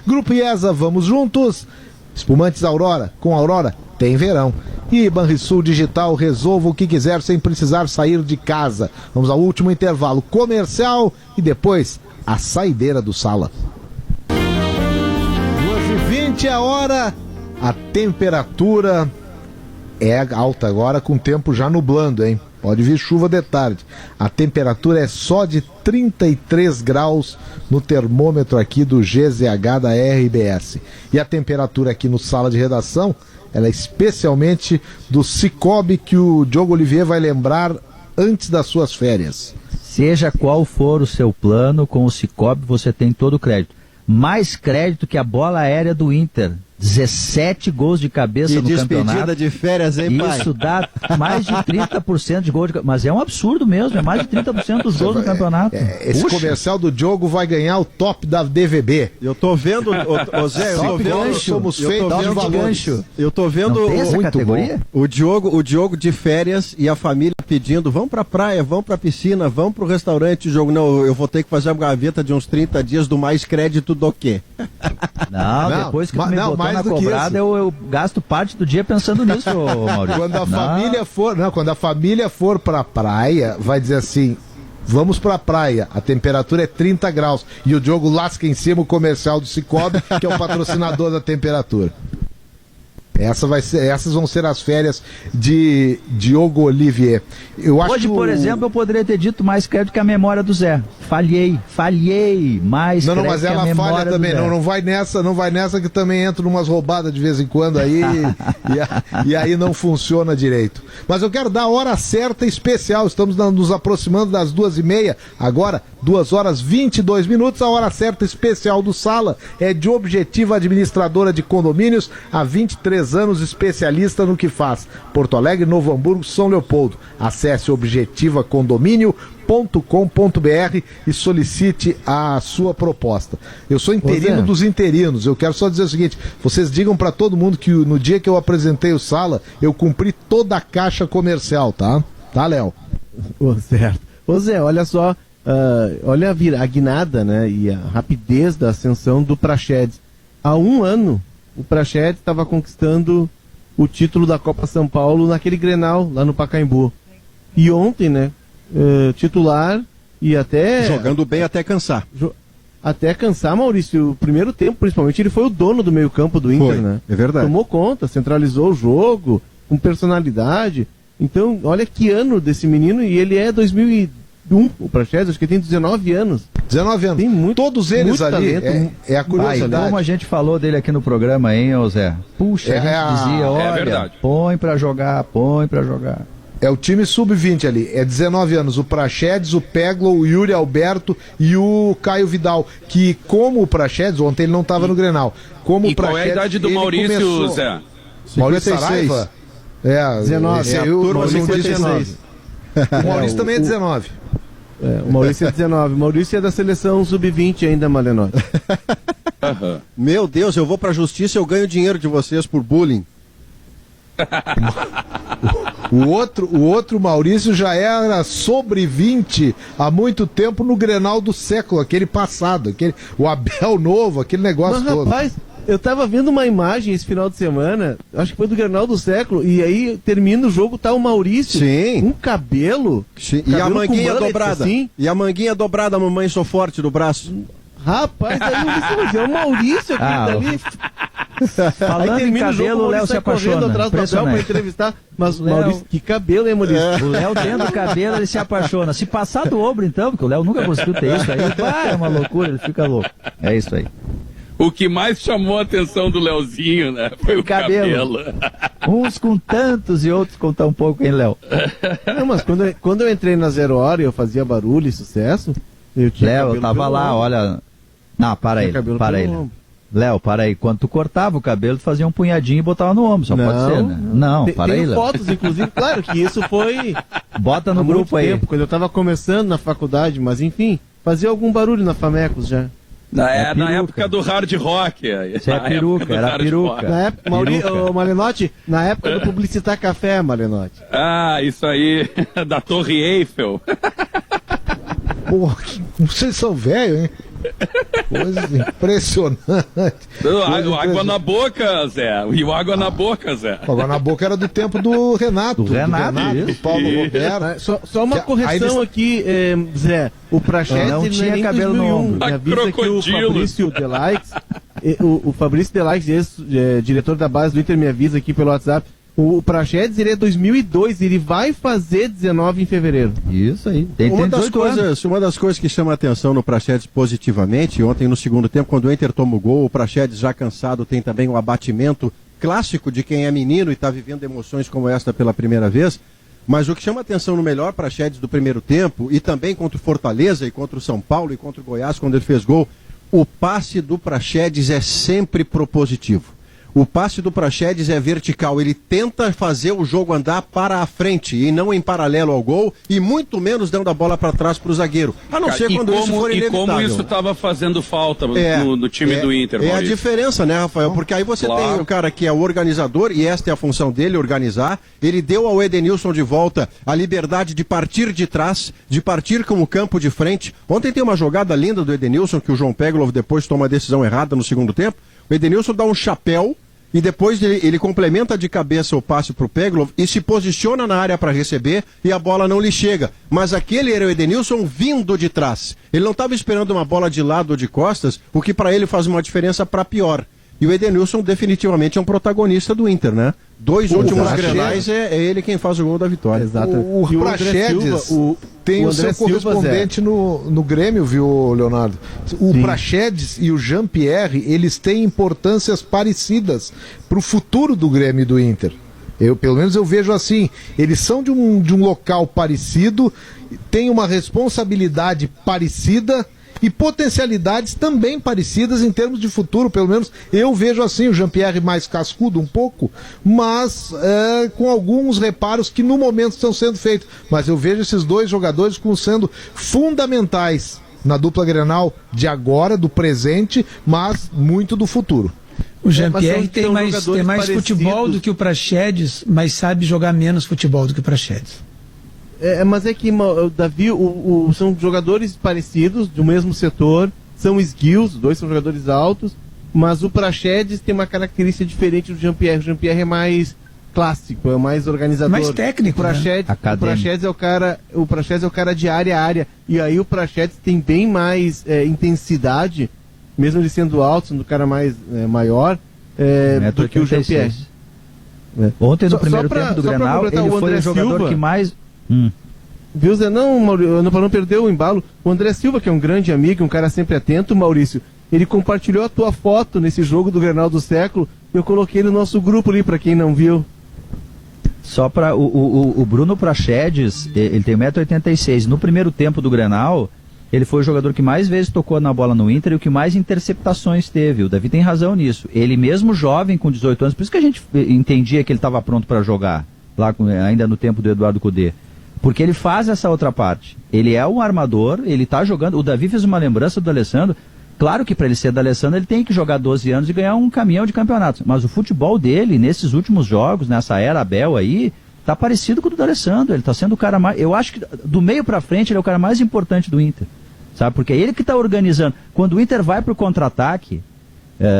Grupo IESA, vamos juntos. Espumantes Aurora, com Aurora tem verão. E Banrisul Digital, resolva o que quiser sem precisar sair de casa. Vamos ao último intervalo comercial e depois a saideira do Sala. 2h20 a hora, a temperatura é alta agora, com o tempo já nublando, hein? Pode vir chuva de tarde. A temperatura é só de 33 graus no termômetro aqui do GZH da RBS. E a temperatura aqui no Sala de Redação, ela é especialmente do Cicobi, que o Diogo Olivier vai lembrar antes das suas férias. Seja qual for o seu plano, com o Cicobi você tem todo o crédito. Mais crédito que a bola aérea do Inter. 17 gols de cabeça no campeonato. Despedida de férias, hein, pai? Isso dá mais de 30% de gol de cabeça. Mas é um absurdo mesmo, é mais de 30% dos gols no campeonato. Esse comercial do Diogo vai ganhar o top da DVB. Eu tô vendo, Zé, somos feitos de valores. Eu tô vendo essa categoria? O Diogo de férias e a família pedindo, vamos pra praia, vamos pra piscina, vamos pro restaurante, Diogo. Não, eu vou ter que fazer uma gaveta de uns 30 dias do mais crédito do quê? Não, depois que tu me botou na cobrada, eu gasto parte do dia pensando nisso, Maurício. Quando a família for pra praia, vai dizer assim: Vamos pra praia, a temperatura é 30 graus. E o Diogo lasca em cima o comercial do Cicobi, que é o patrocinador da temperatura. Essas vão ser as férias de Diogo Olivier. Hoje, por exemplo, eu poderia ter dito mais crédito que a memória do Zé. Falhei mais crédito. Não, mas ela falha também. Não vai nessa que também entra umas roubadas de vez em quando aí e aí não funciona direito. Mas eu quero dar a hora certa especial. Estamos nos aproximando das 2h30. Agora, 2h22. A hora certa especial do Sala é de Objetiva Administradora de Condomínios, há 23 anos, especialista no que faz. Porto Alegre, Novo Hamburgo, São Leopoldo. Acesse objetivacondomínio.com.br e solicite a sua proposta. Eu sou interino dos interinos. Eu quero só dizer o seguinte: vocês digam para todo mundo que no dia que eu apresentei o Sala, eu cumpri toda a caixa comercial, tá? Tá, Léo? Certo. Ô Zé, olha só, olha a guinada, né, e a rapidez da ascensão do Praxedes. Há um ano, o Praxedes estava conquistando o título da Copa São Paulo naquele Grenal, lá no Pacaembu. E ontem, né, titular e até... Jogando bem até cansar. Até cansar, Maurício. O primeiro tempo, principalmente, ele foi o dono do meio-campo do Inter, né? É verdade. Tomou conta, centralizou o jogo, com personalidade. Então, olha que ano desse menino, e ele é 2001, o Praxedes, acho que ele tem 19 anos. 19 anos. Tem muito, todos eles muito ali, talento, é a curiosidade. Como a gente falou dele aqui no programa, hein, ô Zé? Puxa, a gente dizia, olha, põe pra jogar. É o time sub-20 ali, é 19 anos, o Praxedes, o Peglo, o Yuri Alberto e o Caio Vidal, que como o Praxedes, ontem ele não estava no Grenal, como o Praxedes... qual é a idade do Maurício, começou... Zé? Maurício Saraiva? 19, o Maurício 19. O Maurício também é 19. O Maurício é 19. O Maurício é da seleção sub-20 ainda, Malenotti. Meu Deus, eu vou pra justiça e eu ganho dinheiro de vocês por bullying. O outro Maurício já era sobre 20 há muito tempo no Grenal do século, aquele passado, o Abel novo, aquele negócio todo. Rapaz, eu tava vendo uma imagem esse final de semana, acho que foi do Grenal do século, e aí termina o jogo, tá o Maurício com cabelo. Sim. E a manguinha dobrada. Assim. E a manguinha dobrada, a mamãe sou forte do braço. Rapaz, aí eu disse, é o Maurício aqui dali. Falando em cabelo, o Léo se apaixona. Atrás do Abel pra entrevistar. Mas, Léo... Maurício, que cabelo, hein, Maurício? O Léo tendo cabelo, ele se apaixona. Se passar do ombro, então, porque o Léo nunca conseguiu ter isso aí, é uma loucura, ele fica louco. É isso aí. O que mais chamou a atenção do Léozinho, né? Foi o cabelo. Uns com tantos e outros com tão pouco, hein, Léo? Não, mas quando eu entrei na 0 Hora e eu fazia barulho e sucesso, eu tinha Léo, eu tava lá, olha... Não, para aí. Léo, para aí. Quando tu cortava o cabelo, tu fazia um punhadinho e botava no ombro, só pode ser, né? Não, para aí, Léo. Tem fotos, inclusive, claro que isso foi... Bota no grupo aí. Tempo, quando eu tava começando na faculdade, mas enfim, fazia algum barulho na Famecos já. Na época do hard rock. Isso é peruca, era peruca. Na época, Malenotti, na época do Publicitar Café, Malenotti. Ah, isso aí, da Torre Eiffel. Porra, vocês são velhos, hein? Coisa impressionante. Água na boca, Zé. E o água na boca, Zé. Água na boca era do tempo do Renato. Do Paulo Roberto. Só uma correção aqui, Zé. O Praxedes não tinha cabelo no ombro. Me avisa que o Fabrício Delaix, o Fabrício Delaix, diretor da base do Inter, me avisa aqui pelo WhatsApp. O Praxedes, ele é 2002, ele vai fazer 19 em fevereiro. Isso aí. Uma das coisas que chama a atenção no Praxedes positivamente, ontem no segundo tempo, quando o Inter toma o gol, o Praxedes já cansado tem também um abatimento clássico de quem é menino e está vivendo emoções como esta pela primeira vez. Mas o que chama a atenção no melhor Praxedes do primeiro tempo, e também contra o Fortaleza e contra o São Paulo e contra o Goiás, quando ele fez gol, o passe do Praxedes é sempre propositivo. O passe do Praxedes é vertical, ele tenta fazer o jogo andar para a frente e não em paralelo ao gol e muito menos dando a bola para trás para o zagueiro. A não ser quando isso for inevitável. E como isso estava fazendo falta no time do Inter, Maurício. É a diferença, né, Rafael? Porque aí você tem o cara que é o organizador e esta é a função dele, organizar. Ele deu ao Edenilson de volta a liberdade de partir de trás, de partir com o campo de frente. Ontem tem uma jogada linda do Edenilson que o João Peglov depois toma a decisão errada no segundo tempo. O Edenilson dá um chapéu, e depois ele complementa de cabeça o passe pro Peglov e se posiciona na área para receber e a bola não lhe chega. Mas aquele era o Edenilson vindo de trás. Ele não estava esperando uma bola de lado ou de costas, o que para ele faz uma diferença para pior. E o Edenilson definitivamente é um protagonista do Inter, né? Dois últimos Grenais é ele quem faz o gol da vitória. Exatamente. O Praxedes tem o seu correspondente no Grêmio, viu, Leonardo? O Praxedes e o Jean-Pierre, eles têm importâncias parecidas para o futuro do Grêmio e do Inter. Pelo menos eu vejo assim, eles são de um local parecido, têm uma responsabilidade parecida e potencialidades também parecidas em termos de futuro, pelo menos eu vejo assim, o Jean-Pierre mais cascudo um pouco, mas com alguns reparos que no momento estão sendo feitos, mas eu vejo esses dois jogadores como sendo fundamentais na dupla Grenal de agora, do presente, mas muito do futuro. O Jean-Pierre tem mais futebol do que o Praxedes, mas sabe jogar menos futebol do que o Praxedes. Mas é que, Davi, são jogadores parecidos, do mesmo setor, são esguios, os dois são jogadores altos, mas o Praxedes tem uma característica diferente do Jean-Pierre. O Jean-Pierre é mais clássico, é mais organizador. Mais técnico, o Praxedes é o cara de área a área, e aí o Praxedes tem bem mais intensidade, mesmo ele sendo alto, sendo o cara mais maior, do que o Jean-Pierre. Ontem, no primeiro tempo do Grenal, ele foi o jogador que mais... Viu, Zé? Para não perder o embalo, o André Silva, que é um grande amigo, um cara sempre atento, Maurício, ele compartilhou a tua foto nesse jogo do Grenal do século, eu coloquei no nosso grupo ali, para quem não viu. Só para o Bruno Praxedes, ele tem 1,86 m. No primeiro tempo do Grenal, ele foi o jogador que mais vezes tocou na bola no Inter e o que mais interceptações teve. O Davi tem razão nisso. Ele mesmo jovem, com 18 anos, por isso que a gente entendia que ele estava pronto para jogar, lá ainda no tempo do Eduardo Cudê. Porque ele faz essa outra parte. Ele é um armador, ele tá jogando. O Davi fez uma lembrança do D'Alessandro. Claro que para ele ser D'Alessandro, ele tem que jogar 12 anos e ganhar um caminhão de campeonatos. Mas o futebol dele, nesses últimos jogos, nessa era Abel aí, tá parecido com o do D'Alessandro. Ele tá sendo o cara mais... Eu acho que do meio para frente ele é o cara mais importante do Inter. Sabe? Porque é ele que tá organizando. Quando o Inter vai pro contra-ataque,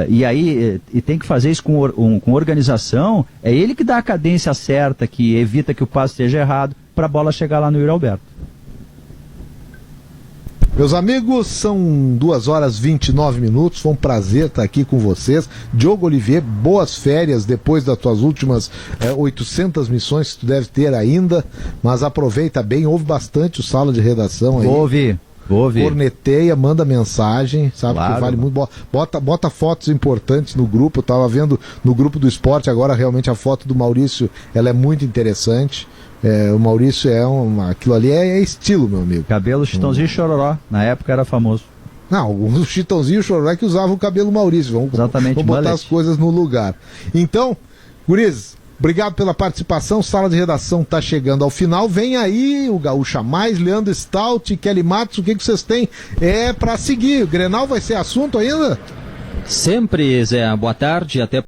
e tem que fazer isso com organização, é ele que dá a cadência certa, que evita que o passe esteja errado, para a bola chegar lá no Yuri Alberto. Meus amigos, são 2h29. Foi um prazer estar aqui com vocês. Diogo Olivier, boas férias depois das tuas últimas 800 missões que tu deve ter ainda, mas aproveita bem, ouve bastante o Sala de Redação aí. Ouve. Corneteia, manda mensagem, sabe, claro, que vale muito. Bota fotos importantes no grupo. Eu tava vendo no grupo do esporte agora, realmente a foto do Maurício, ela é muito interessante. O Maurício aquilo ali é estilo, meu amigo. Cabelo Chitãozinho e Chororó, na época era famoso. Não, o Chitãozinho e o Chororó que usavam o cabelo Maurício. Vamos botar as coisas no lugar. Então, gurizes, obrigado pela participação. Sala de Redação está chegando ao final. Vem aí o Gaúcha Mais, Leandro Stout, Kelly Matos. O que vocês têm para seguir? O Grenal vai ser assunto ainda? Sempre, Zé. Boa tarde. Até